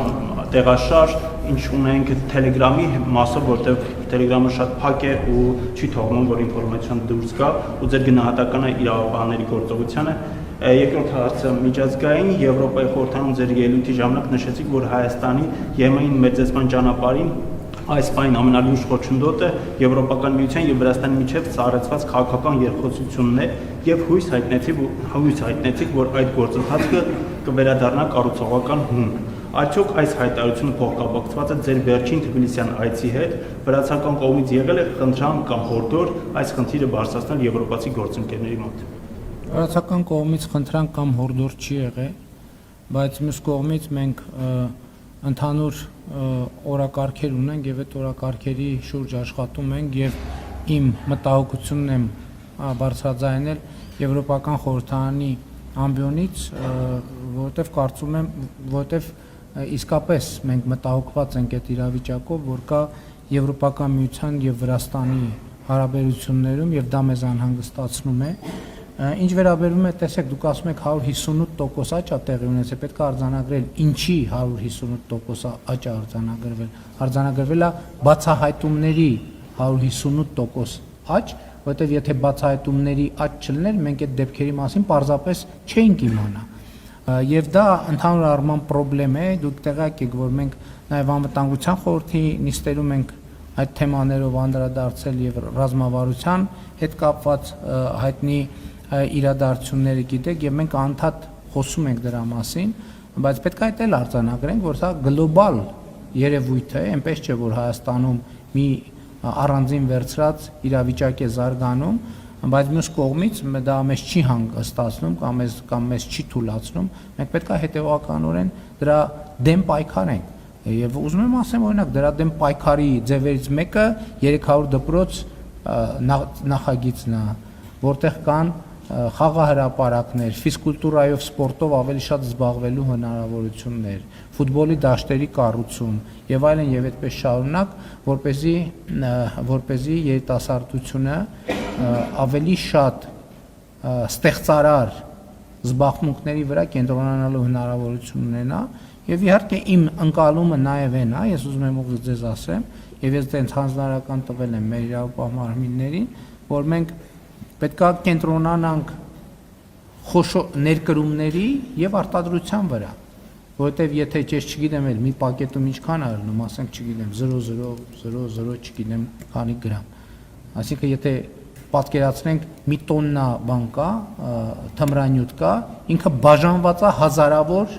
տեղաշարժ, ինչ ունենք Telegram-ի մասով, որտեղ Telegram-ը շատ փակ է ու չի թողնում, որ ինֆորմացիան դուրս գա, ու ձեր գնահատականը իրավաբանների գործողությանը։ Երկրորդ հարցը միջազգային Եվրոպայի խորհրդարանում ձեր ելույթի ժամանակ նշեցիք, որ Հայաստանի ԵՄ-ին մեծացման ճանապարհին այս պայն ամենալուրջ խոչընդոտը Եվրոպական միության եւ Վրաստանի միջև ծառայեցված քաղաքական երկխոսությունն է եւ հույս հայտնեցիք, որ այդ գործընթացը կվերադառնա կառուցողական հուն։ Արդյոք այս հայտարարությունը փոխկապակցված է ձեր վերջին Թբիլիսյան այցի հետ, վրացական կողմից եղել է խնդրամ կամ հորդոր այս խնդիրը բարձրացնել եվրոպացի գործընկերների մոտ։ Վրացական կողմից խնդրանք կամ հորդոր չի եղել, բայց մյուս կողմից մենք ընդհանուր օրակարգեր ունենք եւ այդ օրակարգերի շուրջ աշխատում ենք եւ իմ մտահոգությունն եմ բարձրաձայնել եվրոպական խորհրդարանի ամբիոնից, որովհետեւ կարծում եմ, որովհետեւ իսկապես մենք մտահոգված ենք այդ իրավիճակով, որ կա Եվրոպական միության եւ Վրաստանի հարաբերություններում եւ դա մեզ անհանգստացնում է։ Ինչ վերաբերում է, տեսեք, դուք ասում եք 158% աճ է տեղի ունեցել, պետք է արձանագրել, ինչի 158% աճ է արձանագրվել։ Արձանագրվել է բացահայտումների 158% աճ, որովհետև եթե բացահայտումների աճ չլներ, մենք այդ դեպքերի մասին պարզապես չէինք իմանա։ Եվ դա ընդհանուր առմամբ խնդրեմ է, դուք տեղյակ եք, որ մենք նաև անվտանգության խորհրդի նիստերում ենք այդ թեմաներով անդրադարձել եւ ռազմավարության հետ կապված հայտնի իրադարձությունները գիտեք եւ մենք անդադ խոսում ենք դրա մասին, բայց պետք է այդ էլ արձանագրենք, որ սա գլոբալ երևույթ է, այնպես չէ, որ Հայաստանում մի առանձին վերցրած իրավիճակ է զարգանում, բայց մյուս կողմից դա մեզ չի հանգստացնում կամ մեզ չի թույլատրում, մենք պետք է հետևականորեն դրա դեմ պայքարենք։ Եվ ուզում եմ ասեմ, օրինակ, դրա դեմ պայքարի ձևերից մեկը 300 դպրոց նախագիծն է, որտեղ կան խաղահրապարակներ, ֆիզկուլտուրայով, սպորտով ավելի շատ զբաղվելու հնարավորություններ, ֆուտբոլի դաշտերի կառուցում եւ այլն եւ այդպես շարունակ, որպեսզի երիտասարդությունը ավելի շատ ստեղծարար զբաղմունքների վրա կենտրոնանալու հնարավորություն ունենա եւ իհարկե իմ ընկալումը նաեւ այն է, ես ուզում եմ ուղղակի ձեզ ասեմ եւ ես դենց հանձնարարական տվել եմ մեր իրավապահ մարմիններին, որ մենք պետքա կենտրոնանանք խոշոր ներկրումների եւ արտադրության վրա, որովհետեւ եթե ես չգիտեմ էլ մի պակետում ինչքան է ելնում, ասենք չգիտեմ 0.00 չգիտեմ քանի գրամ, այսինքն եթե պատկերացնենք մի տոննա բան կա, թմրանյութ կա, ինքը բաժանված է հազարավոր,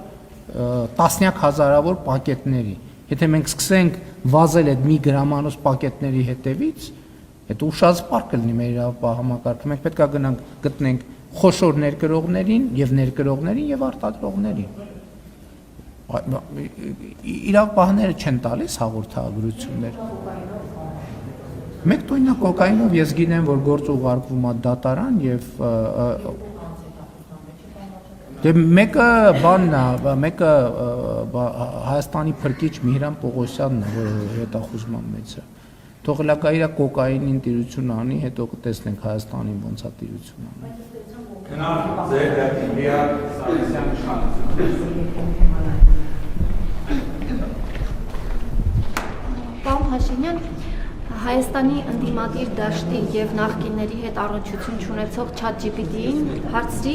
տասնյակ հազարավոր պակետների։ Եթե մենք սկսենք վազել այդ մի գրամանոց պակետների հետևից, այդ ուշազպար կլինի մեր իրավապահ համակարգը։ Մենք պետք է գնանք գտնենք խոշոր ներկրողներին եւ ներկրողներին եւ արտադրողներին։ Իրավապահները չեն տալիս հաղորդագրություններ։ Մեկ տույնը կոկայինով ես գիտեմ, որ գործ ուղարկվում է դատարան եւ դե մեկը բանն է, մեկը Հայաստանի փրկիչ Միհրան Պողոսյանն է, որը հետախուզման մեծ է։ Թող լակա իր կոկայինին տիրություն անի, հետո կտեսնենք Հայաստանին ոնց է տիրություն անում։ Գնալ ձեր դեպի միակ Սարգսյան իշխանություն։ Պարոն Փաշինյան, Հայաստանի ընդդիմադիր դաշտի եւ նախկինների հետ առնչություն ունեցող ChatGPT-ին հարցրի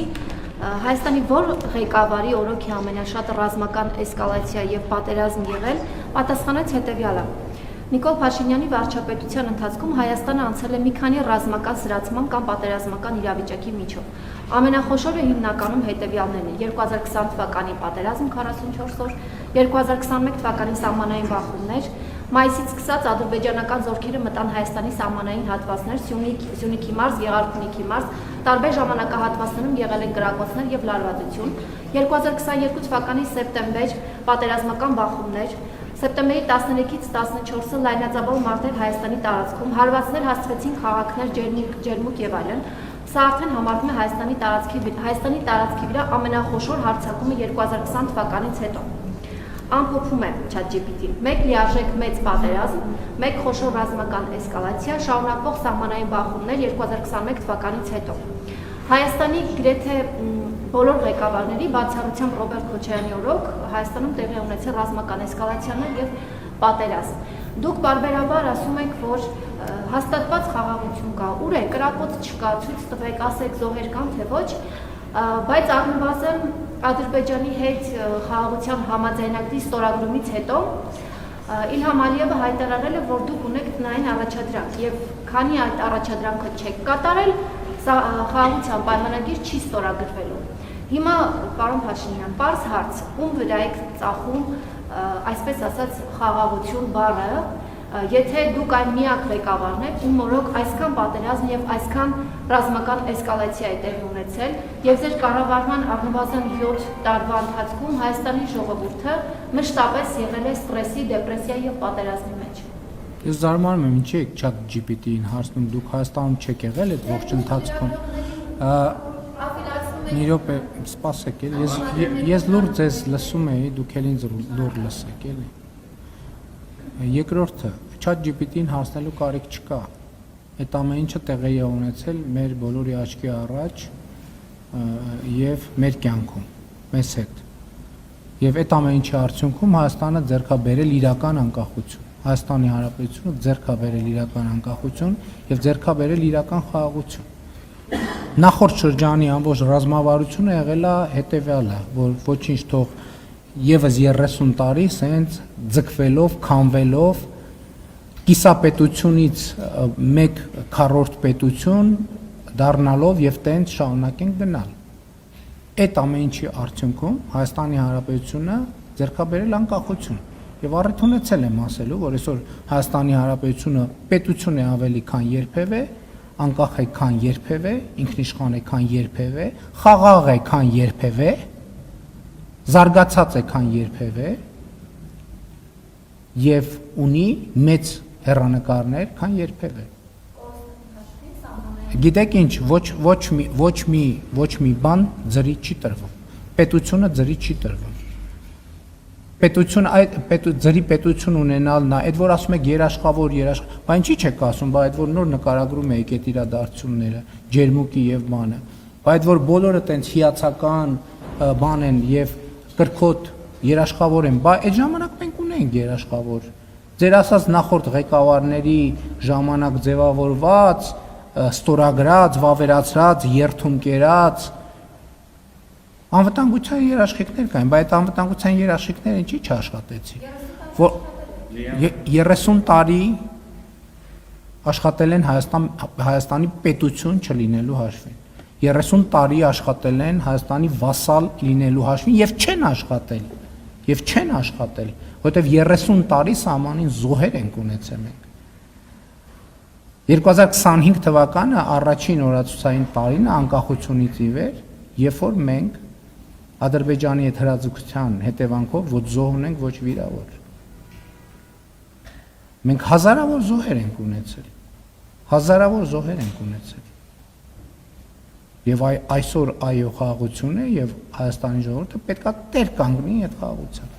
Հայաստանի որ ղեկավարի օրոք է ամենաշատ ռազմական էսկալացիա եւ պատերազմ եղել, պատասխանեց հետեւյալը. Նիկոլ Փաշինյանի վարչապետության ընթացքում Հայաստանը անցել է մի քանի ռազմական սրացման կամ պատերազմական իրավիճակի միջով։ Ամենախոշորը հիմնականում հետևյալներն են. 2020 թվականի պատերազմ 44 օր, 2021 թվականի սահմանային բախումներ, մայիսից սկսած ադրբեջանական զորքերը մտան Հայաստանի սահմանային հատվածներ, Սյունիքի մարզ, Եղարքունիքի մարզ, տարբեր ժամանակահատվածներում եղել են կրակոցներ եւ լարվածություն, 2022 թվականի սեպտեմբեր պատերազմական բախումներ, սեպտեմբերի 13-ից 14-ը լայնածավալ մարտեր Հայաստանի տարածքում, հարվածներ հասցվեցին քաղաքներ, ջերմուկ եւ այլն։ Սա արդեն համարվում է Հայաստանի տարածքի վրա ամենախոշոր հարձակումը 2020 թվականից հետո։ Ամփոփում է ChatGPT-ն. մեկ լիարժեք մեծ պատերազմ, մեկ խոշոր ռազմական էսկալացիա, շարունակվող սահմանային բախումներ 2021 թվականից հետո։ Հայաստանի գրեթե բոլոր ղեկավարների, բացառությամբ Ռոբերտ Քոչարյանի օրոք, Հայաստանում տեղի ունեցել ռազմական էսկալացիաներ եւ պատերազմ։ Դուք բարբերաբար ասում եք, որ հաստատված խաղաղություն կա, ուր է, կրակոց չկա, ցույց տվեք, ասեք զոհեր կան թե ոչ, բայց առնվազն Ադրբեջանի հետ խաղաղության համաձայնագրի ստորագրումից հետո Իլհամ Ալիևը հայտարարել է, որ դուք ունեք տնային առաջադրանք եւ քանի այդ առաջադրանքը չեք կատարել, խաղաղության պայմանագիր չի ստորագրվելու։ Հիմա պարոն Փաշինյան, պարզ հարց, ում վրա եք ծախում, այսպես ասած, խաղաղություն բառը, եթե դուք այն միակ ղեկավարն եք, ում օրոք այսքան պատերազմ եւ այսքան ռազմական էսկալացիա է տեղի ունեցել, եւ ձեր կառավարման առնվազն 7 տարվա ընթացքում Հայաստանի ժողովուրդը մշտապես եղել է ստրեսի, դեպրեսիա եւ պատերազմի մեջ։ Ես զարմանում եմ, ինչի եք ChatGPT-ին հարցնում, դուք Հայաստանում չեք եղել այդ ողջ ընթացքում։ Մի րոպե, սպասեք, ես լուր ձեզ լսում էի, դուք էլ ինձ լուր լսեք, էլի։ Երկրորդը, ChatGPT-ին հասնելու կարիք չկա։ Այդ ամեն ինչը տեղի է ունեցել մեր բոլորի աչքի առաջ եւ մեր կյանքում, մեզ հետ։ Եվ այդ ամեն ինչի արդյունքում Հայաստանը ձեռք է բերել իրական անկախություն։ Հայաստանի Հանրապետությունը ձեռք է բերել իրական անկախություն եւ ձեռք է բերել իրական խաղաղություն։ Նախորդ շրջանի ամբողջ ռազմավարությունը եղել է հետեւյալը, որ ոչինչ թող եւս 30 տարի սենց ձգվելով, քանվելով կիսապետությունից մեկ քառորդ պետություն դառնալով եւ տենց շարունակենք գնալ։ Այդ ամեն ինչի արդյունքում Հայաստանի Հանրապետությունը ձեռքաբերել անկախություն եւ առիթ ունեցել եմ ասելու, որ այսօր Հայաստանի Հանրապետությունը պետություն է ավելի քան երբևէ, անկախ է քան երբևէ, ինքնիշխան է քան երբևէ, խաղաղ է քան երբևէ, զարգացած է քան երբևէ եւ ունի մեծ հեռանկարներ քան երբևէ։ Գիտեք ինչ, ոչ մի բան ձրի չի տրվում։ Պետությունը ձրի չի տրվում։ Պետություն ձրի պետություն ունենալն է, այդ որ ասում եք երաշխավոր, բա ինչի՞ չեք ասում, բա այդ որ նոր նկարագրում եք այդ իրադարձությունները, ջերմուկի եւ բանը։ Բայց որ բոլորը տենց հիացական բան են եւ կրկոտ երաշխավոր են, բայց այդ ժամանակ մենք ունենք երաշխավոր։ Ձեր ասած նախորդ ղեկավարների ժամանակ ձևավորված, ստորագրած, վավերացրած, երթում կերած անվտանգության երաշխիքներ կային, բայց այդ անվտանգության երաշխիքները ինչի չաշխատեցին։ Որ 30 տարի աշխատել են Հայաստանի պետություն չլինելու հաշվին։ 30 տարի աշխատել են Հայաստանի վասալ լինելու հաշվին եւ չեն աշխատել, որովհետեւ 30 տարի սահմանին զոհեր ենք ունեցել մենք։ 2025 թվականը առաջին օրացուցային տարին է անկախությունից ի վեր, երբ որ մենք Ադրբեջանի հետ հրաձգության հետևանքով ոչ զոհ ունենք, ոչ վիրավոր։ Մենք հազարավոր զոհեր ենք ունեցել։ Եվ այսօր այո խաղաղություն է եւ Հայաստանի ժողովուրդը պետքա տեր կանգնի այդ խաղաղության։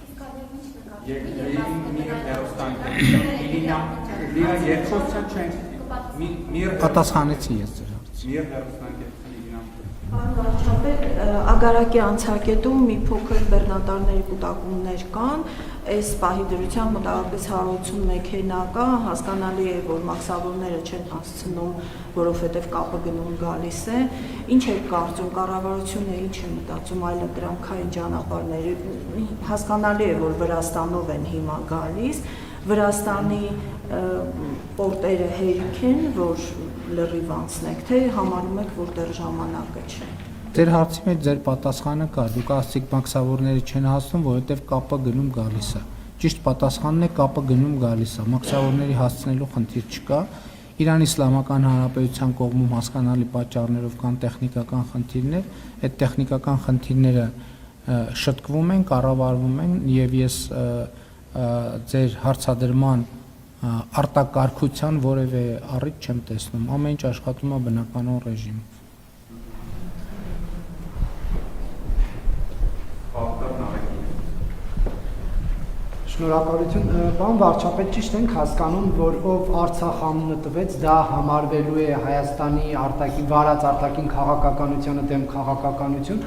Պատասխանեցի ես ձեր հարցին։ Վարչապետ, Ագարակի անցակետում մի փոքր բեռնատարների կուտակումներ կան, այս պահի դրությամբ մոտավորապես 180 մեքենա կա, հասկանալի է, որ մաքսավորները չեն հասցնում, որովհետև կապը գնում գալիս է։ Ինչ է կարծում կառավարությունը, ինչ է մտածում այլընտրանքային ճանապարհների, հասկանալի է, որ Վրաստանով են հիմա գալիս, Վրաստանի պորտերը հերիք են, որ լրիվ անցնեք, թե համարում եք, որ դեռ ժամանակը չէ։ Ձեր հարցի մեջ ձեր պատասխանը կա, դուք ասացիք մաքսավորները չեն հասնում, որովհետև կապը գնում գալիս է։ Ճիշտ պատասխանն է կապը գնում գալիս է, մաքսավորների հասցնելու խնդիր չկա։ Իրանի Իսլամական Հանրապետության կողմում հասկանալի պատճառներով կան տեխնիկական խնդիրներ, այդ տեխնիկական խնդիրները շտկվում են, կառավարվում են եւ ես ձեր հարցադրման արտակարգության որևէ առիթ չեմ տեսնում, ամեն ինչ աշխատում է բնականon ռեժիմով։ Շնորհակալություն, պարոն վարչապետ, ճիշտ ենք հասկանում, որ ով Արցախ անունը տվեց, դա համարվելու է Հայաստանի վարած արտաքին քաղաքականությանը դեմ քաղաքականություն։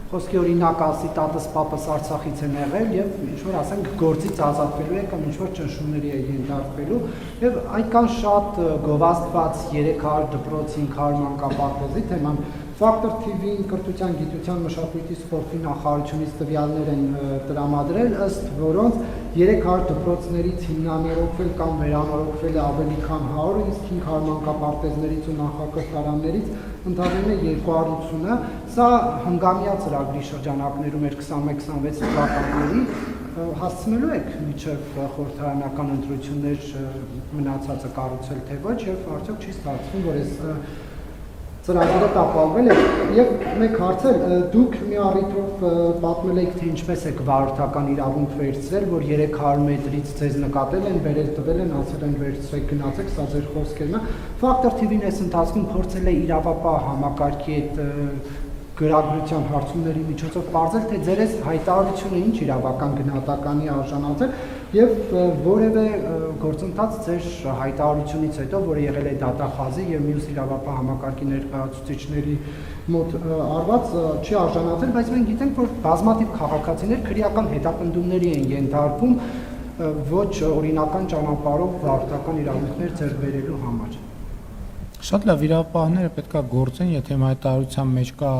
Խոսքի օրինակ ասի տատս պապս Արցախից են եղել եւ ինչ որ ասենք գործից ազատվելու է կամ ինչ որ ճնշումների է ենթարկվելու եւ այդքան շատ գովազդված 300 դպրոց 500 մանկապարտեզի թեման Factor TV-ին կրթության, գիտության, մշակույթի, սպորտի նախարարությունից տվյալներ են տրամադրել, ըստ որոնց 300 դպրոցներից հիմնանորոգվել կամ վերանորոգվել է ավելի քան 100, իսկ 500 մանկապարտեզներից ու նախակրթարաններից ընդհանրապես 280-ը, սա հնգամյա ծրագրի շրջանակներում էր 21-26 թվականների, հասցնելու եք միջև խորհրդարանական ընտրություններ մնացածը կառուցել թե ոչ, եւ արդյոք չի ստացվում, որ այս ծրագիրը տապալվել է եւ մեկ հարց էլ դուք մի առիթով պատմել եք թե ինչպես եք վարորդական իրավունք վերցրել, որ 300 մետրից ձեզ նկատել են, բերել տվել են, ասել են վերցրեք գնացեք, սա ձեր խոսքերն է։ Factor TV-ն այս ընթացքում փորձել է իրավապահ համակարգի այդ գրագրության հարցումների միջոցով բարձել, թե ձեր այս հայտարարությունը ինչ իրավական գնահատականի արժանացել եւ որևէ գործընթաց ձեր հայտարարությունից հետո, որը եղել է դատախազի եւ մյուս իրավապահ համակարգի ներկայացուցիչների մոտ արված, չի արժանացել, բայց մենք գիտենք, որ բազմաթիվ քաղաքացիներ քրեական հետապնդումների են ենթարկվում ոչ օրինական ճանապարհով վարորդական իրավունքներ ձեռք բերելու համար։ Շատ լավ, իրավապահները պետքա գործեն, եթե հայտարարության մեջ կա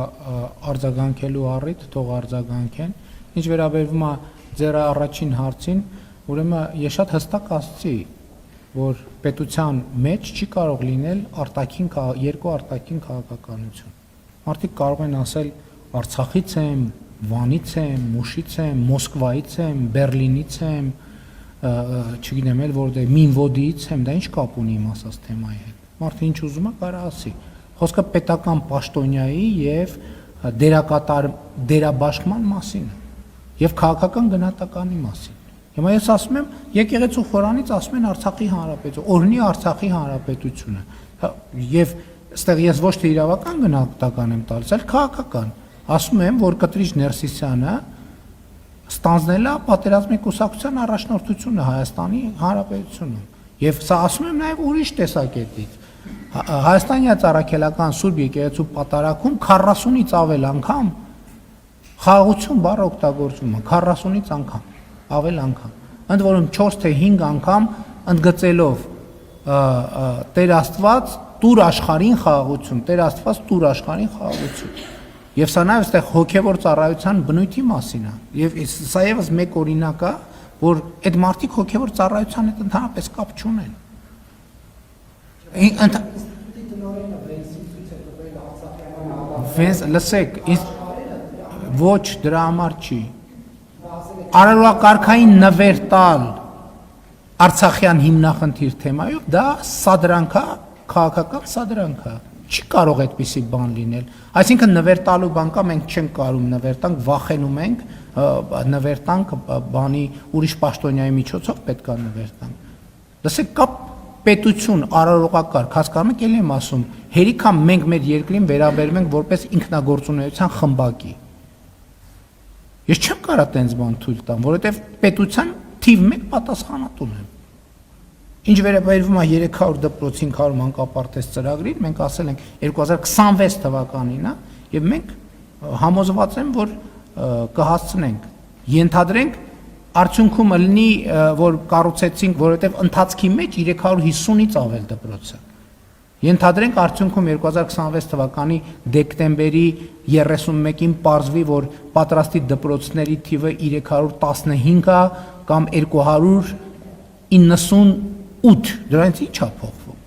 արձագանքելու առիթ, թող արձագանքեն։ Ինչ վերաբերվում է ձեր առաջին հարցին, ուրեմն ես շատ հստակ ասացի, որ պետության մեջ չի կարող լինել երկու արտաքին քաղաքականություն։ Մարդիկ կարող են ասել Արցախից եմ, Վանից եմ, Մուշից եմ, Մոսկվայից եմ, Բերլինից եմ, չգիտեմ էլ որտեղ Մինվոդիից եմ, դա ինչ կապ ունի իմ ասած թեմայի հետ։ Մարդը ինչ ուզում է կարող ասի։ Խոսքը պետական պաշտոնյայի եւ դերաբաշխման մասին է եւ քաղաքական գնահատականի մասին։ Հիմա ես ասում եմ, եկեղեցու խորանից ասում են Արցախի հանրապետություն, օրհնի Արցախի հանրապետությունը։ Եվ այստեղ ես ոչ թե իրավական գնահատական եմ տալիս, այլ քաղաքական։ Ասում եմ, որ Կտրիչ Ներսիսյանը ստանձնել է պատերազմի կուսակցության առաջնորդությունը Հայաստանի հանրապետությունում։ Եվ սա ասում եմ նաեւ ուրիշ տեսակետից։ Հայաստանի Ծառայքելական Սուրբ Եկեղեցու պատարագում 40-ից ավել անգամ խաղաղություն բառը օգտագործվում է, 40-ից անգամ, ավել անգամ։ Ընդ որում 4 թե 5 անգամ ընդգծելով Տեր Աստված տուր աշխարհին խաղաղություն, Տեր Աստված տուր աշխարհին խաղաղություն։ Եվ սա նաև այստեղ հոգևոր ծառայության բնույթի մասին է։ Եվ սա եւս մեկ օրինակ է, որ այդ մարդիկ հոգևոր ծառայության հետ ընդհանրապես կապ չունեն։ Լսեք, ոչ դրա համար չի։ Արարողակարգային նվեր տալ Արցախյան հիմնախնդիր թեմայով դա սադրանք է, քաղաքական սադրանք է։ Չի կարող այդպիսի բան լինել։ Այսինքն նվեր տալու բան կա, մենք չենք կարում նվեր տանք, վախենում ենք նվեր տանք բանի ուրիշ պաշտոնյայի միջոցով պետք է նվեր տանք։ Լսեք, կա պետություն, արարողակարգ, հասկանում եք, ելի եմ ասում, հերիքա մենք մեր երկրին վերաբերում ենք որպես ինքնագործունեության խմբակի։ Ես չեմ կարա տենց բան թույլ տամ, որովհետև պետության թիվ 1 պատասխանատուն եմ։ Ինչ վերաբերվում է 300 դպրոց 500 մանկապարտեզ ծրագրին, մենք ասել ենք 2026 թվականին է, եւ մենք համոզված եմ, որ կհասցնենք, ենթադրենք արդյունքում լինի, որ կառուցեցինք, որովհետև ընթացքի մեջ 350-ից ավել դպրոց է։ Ենթադրենք արդյունքում 2026 թվականի դեկտեմբերի 31-ին պարզվի, որ պատրաստի դպրոցների թիվը 315 է կամ 298, դրանից ի՞նչ է փոխվում։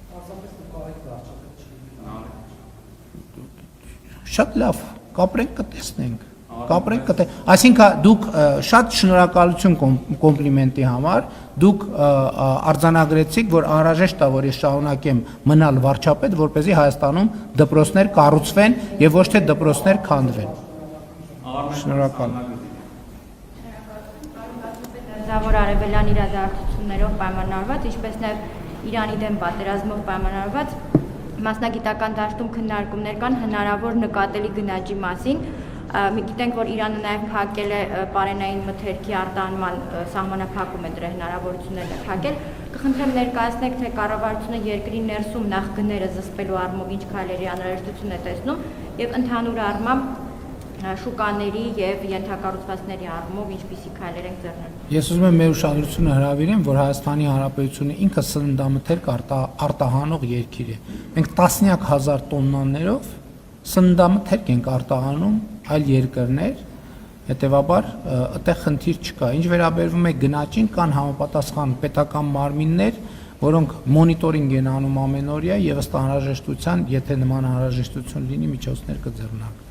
Շատ լավ, կապրենք կտեսնենք։ Այսինքն դուք շատ շնորհակալություն կոմպլիմենտի համար, դուք արձանագրեցիք, որ անհրաժեշտ է, որ ես շարունակեմ մնալ վարչապետ, որպեսզի Հայաստանում դպրոցներ կառուցվեն եւ ոչ թե դպրոցներ քանդվեն։ Շնորհակալ։ Գազավոր արևելյան իրադարձություններով պայմանավորված, ինչպես նաեւ Իրանի դեմ պատերազմով պայմանավորված մասնագիտական դաշտում քննարկումներ կան հնարավոր նկատելի գնաճի մասին։ Գիտենք, որ Իրանը նաև փակել է պարենային մթերքի արտահանման սահմանափակում է դրա հնարավորությունները փակել։ Կխնդրեմ ներկայացնեք, թե կառավարությունը երկրի ներսում նախ գները զսպելու առումով ինչ քայլերի անհրաժեշտություն է տեսնում եւ ընդհանուր առմամբ շուկաների եւ ենթակառուցվածքների առումով ինչպիսի քայլեր են ձեռնարկում։ Ես ուզում եմ մեր ուշադրությունը հրավիրեմ, որ Հայաստանի Հանրապետությունը ինքը սննդամթերք արտահանող երկիր է։ Մենք տասնյակ հազար տոննաներով սննդամթերք ենք արտահանում այլ երկրներ, հետևաբար այդտեղ խնդիր չկա։ Ինչ վերաբերվում է գնաճին, կան համապատասխան պետական մարմիններ, որոնք մոնիտորինգ են անում ամենօրյա եւ ըստ անհրաժեշտության, եթե նման անհրաժեշտություն լինի, միջոցներ կձեռնարկվեն։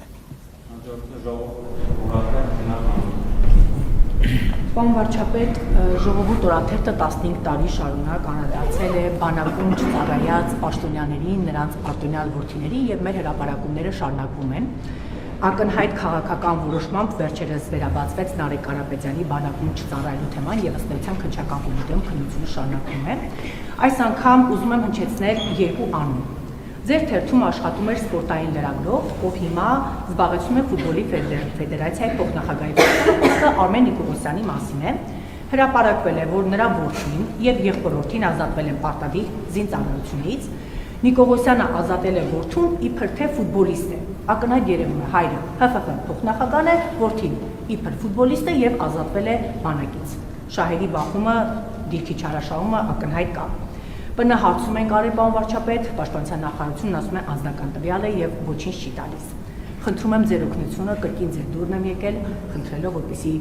Պարոն վարչապետ, ժողովուրդ օրաթերթը 15 տարի շարունակ անդրադարձել է բանակում չծառայած պաշտոնյաներին, նրանց պաշտոնյալ որդիներին եւ մեր հրապարակումները շարունակվում են։ Ակնհայտ քաղաքական որոշմամբ վերջերս վերաբացվեց Նարեկ Կարապետյանի բանակում չծառայելու թեման եւ ըստ էության քննչական կոմիտեում քննությունը շարունակվում է։ Այս անգամ ուզում եմ հնչեցնել երկու անուն։ Ձեր թերթում աշխատում էր սպորտային լրագրող, ով հիմա զբաղեցնում է ֆուտբոլի ֆեդերացիայի փոխնախագահի պաշտոնը, Արմեն Նիկողոսյանի մասին է։ Հրապարակվել է, որ նրա որդին եւ եղբորորդին ազատվել են պարտադիր զինծառայությունից։ Նիկողոսյանը ազատել է որդուն իբր թե ֆուտբոլիստ է։ Ակնհայտ երևում է հայրը ՀԽԽ փոխնախագահն է, որդին իբր ֆուտբոլիստ է եւ ազատվել է բանակից։ Շահերի բախումը, դիրքի չարաշահումը ակնհայտ կա։ ՊՆ հարցում ենք արել պարոն վարչապետ, պաշտպանության նախարարությունն ասում է անձնական տվյալ է եւ ոչինչ չի տալիս։ Խնդրում եմ ձեր օգնությունը, կրկին ձեր դուրն եմ եկել, խնդրելով, որպեսզի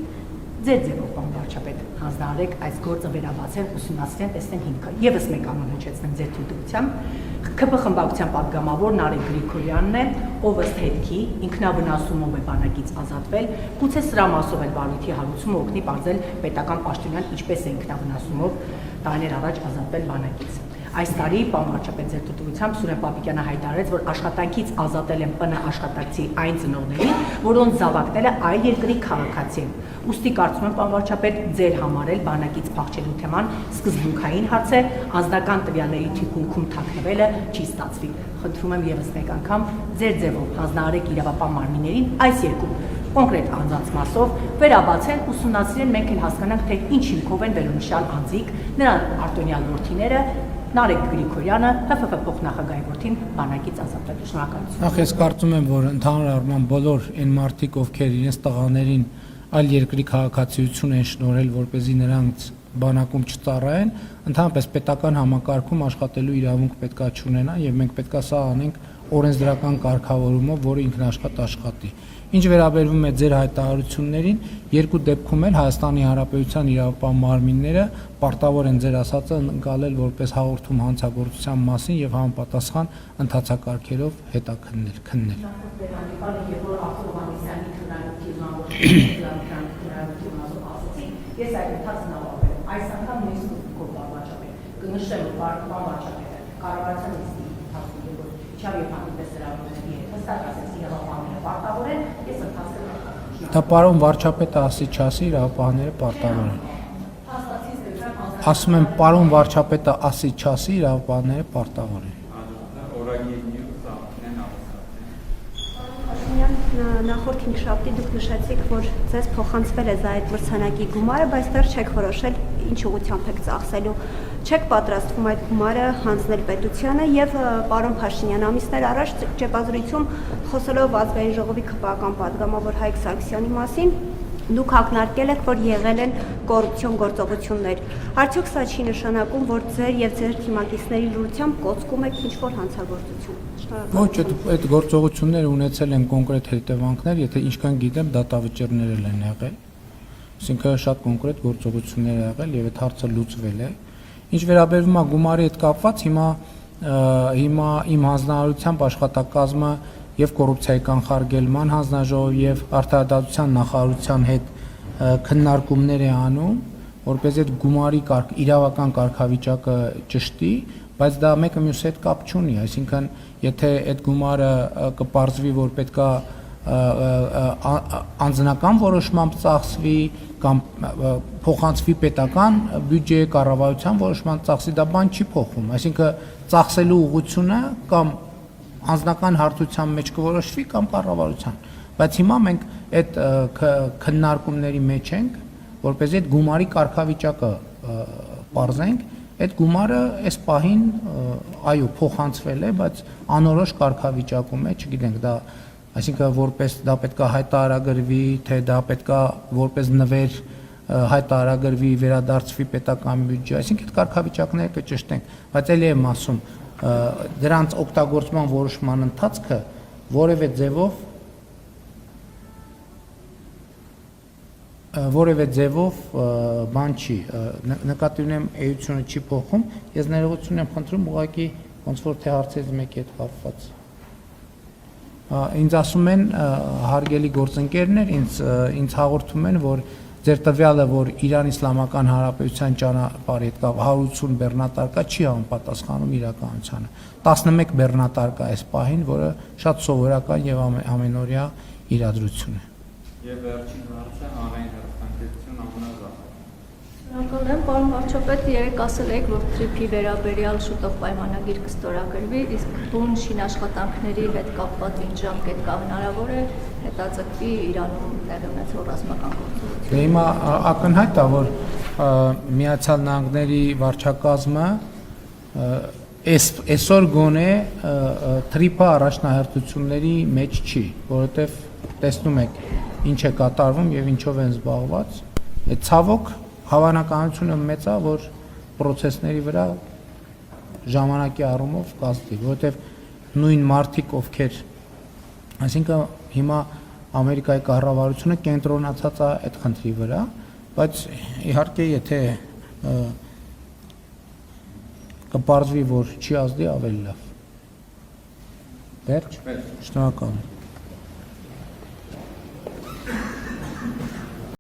ձեր ձևով պարոն վարչապետ հանձնարարեք այս գործը վերաբացեն, ուսումնասիրեն, տեսնեն հիմքը։ Եվս մեկ անուն հնչեցնեմ ձեր թույլտվությամբ։ ԿՓ խմբակցության պատգամավոր Նարեկ Գրիգորյանն է, ով ըստ հետքի ինքնավնասումով է բանակից ազատվել, գուցե սրա մասով էլ բարույթի հարուցումը օգնի պարզել պետական պաշտոնյան ինչպես է ինքնավնասումով տարիներ առաջ ազատվել բանակից։ Այս տարի պարոն վարչապետ ձեր թույլտվությամբ Սուրեն Պապիկյանը հայտարարեց, որ աշխատանքից ազատել են ՊՆ աշխատակցի այն ծնողներին, որոնց զավակները այլ երկրի քաղաքացի են։ Ուստի կարծում եմ պարոն վարչապետ ձեր համար էլ բանակից փախչելու թեման սկզբունքային հարց է, անձնական տվյալների թիկունքում թաքնվելը չի ստացվի։ Խնդրում եմ եւս մեկ անգամ ձեր ձևով հանձնարարեք իրավապահ մարմիններին այս երկու կոնկրետ անձանց մասով վերաբացեն, ուսումնասիրեն, մենք էլ հասկանանք, թե ինչ հիմքով են վերոնշյալ անձիկ, նրան արտոնյալ որդիները Նարեկ Գրիգորյանը, ՀՀ փոխնախագահի որդին, բանակից ազատվելու։ Շնորհակալություն։ Նախ ես կարծում եմ, որ ընդհանուր առմամբ բոլոր այն մարդիկ, ովքեր իրենց տղաներին այլ երկրի քաղաքացիություն են շնորհել, որպեսզի նրանց բանակում չծառայեն, ընդհանրապես պետական համակարգում աշխատելու իրավունք պետքա չունենան եւ մենք պետքա սա անենք օրենսդրական կարգավորումով, որը ինքնաշխատ աշխատի։ Ինչ վերաբերվում է ձեր հայտարարություններին, երկու դեպքում էլ Հայաստանի Հանրապետության իրավապահ մարմինները պարտավոր են ձեր ասածը ընկալել որպես հաղորդում հանցագործության մասին եւ համապատասխան ընթացակարգերով հետաքննել։ Ես այդ ընթացն ավարտել եմ։ Այս անգամ նույնիսկ կողմավաճառել։ Կնշեմ վարչապետը կառավարության նիստի ընթացքում, որ Չավիապանի տեսարավների հետ հստակ ասեցի իրավապահները պարտավոր են, ես ընթացել եմ։ Դա պարոն վարչապետը ասի չասի, իրավապահները պարտավոր են։ Ասում եմ, պարոն վարչապետը ասի չասի, իրավապահները պարտավոր են։ Նախորդ 5 շաբթի դուք նշեցիք, որ ձեզ փոխանցվել է այդ մրցանակի գումարը, բայց դեռ չեք որոշել ինչ ուղղությամբ եք ծախսելու։ Չեք պատրաստվում այդ գումարը հանձնել պետությանը եւ պարոն Փաշինյան ամիսներ առաջ ճեպազրույցում խոսելով ազգային ժողովի քպական падգամավոր Հայկ Սարգսյանի մասին դուք ակնարկել եք, որ եղել են կոռուպցիոն գործողություններ։ Արդյոք սա չի նշանակում, որ ձեր եւ ձեր թիմակիցների լրությամբ կոծկում եք ինչ-որ հանցագործություն։ Ոչ, այդ գործողությունները ունեցել են կոնկրետ հետևանքներ, եթե ինչքան գիտեմ, դատավճիռներ են եղել։ Այսինքն շատ կոնկրետ գործողություններ ա եղել եւ այդ հարցը լուծվել է։ Ինչ վերաբերվում է գումարի հետ կապված, հիմա իմ հանձնարարությամբ աշխատակազմը եւ կոռուպցիայի կանխարգելման հանձնաժողով եւ արդարադատության նախարարության հետ քննարկումներ է անում, որպեսզի այդ գումարի իրավական կարգավիճակը ճշտի, բայց դա մեկը մյուսի հետ կապ չունի, այսինքն եթե այդ գումարը կպարզվի, որ պետքա անձնական որոշմամբ ծախսվի կամ փոխանցվի պետական բյուջեի կառավարության որոշմամբ ծախսի, դա բան չի փոխում, այսինքն ծախսելու ուղղությունը կամ անձնական հարթության մեջ կորոշվի կամ կառավարության, բայց հիմա մենք այդ քննարկումների մեջ ենք, որպեսզի այդ գումարի կարգավիճակը պարզենք, այդ գումարը այս պահին այո փոխանցվել է, բայց անորոշ կարգավիճակում է, չգիտենք դա, այսինքն որպես դա պետքա հայտարարագրվի, թե դա պետքա որպես նվեր հայտարարագրվի, վերադարձվի պետական բյուջե, այսինքն այդ կարգավիճակները կճշտենք, բայց ելի եմ ասում դրանց օգտագործման որոշման ընթացքը որևէ ձևով բան չի, նկատի ունեմ էությունը չի փոխում, ես ներողություն եմ խնդրում ուղղակի ոնց որ թե հարցերից մեկի հետ կապված։ Ինձ ասում են հարգելի գործընկերներ, ինձ հաղորդում են, որ ձեր տվյալը, որ Իրան Իսլամական Հանրապետության ճանապարհի հետ կապ 180 բեռնատարկա չի համապատասխանում իրականությանը։ 11 բեռնատարկա այս պահին, որը շատ սովորական եւ ամենօրյա իրադրություն է։ Եվ վերջին հարցը հանրային հեռուստաընկերություն ամենազախ։ Շնորհակալ եմ, պարոն վարչապետ, երեք ասել եք, որ թրիփի վերաբերյալ շուտով պայմանագիր կստորագրվի, իսկ բուն շինաշխատանքների հետ կապված ինչ ժամկետ կա հնարավոր է հետաձգվի Իրանում տեղի ունեցող ռազմական գործողություն։ Հիմա ակնհայտ է, որ Միացյալ Նահանգների վարչակազմը այսօր գոնե թրիփը առաջնահերթությունների մեջ չի, որովհետև տեսնում եք ինչ է կատարվում եւ ինչով են զբաղված։ Այդ ցավոք հավանականությունը մեծ է, որ process-ների վրա ժամանակի առումով կազդի, որովհետեւ նույն մարդիկ, ովքեր, այսինքն հիմա Ամերիկայի կառավարությունը կենտրոնացած է այդ խնդրի վրա, բայց իհարկե եթե կպարզվի, որ չի ազդի, ավելի լավ։ Վերջ, շնորհակալ եմ։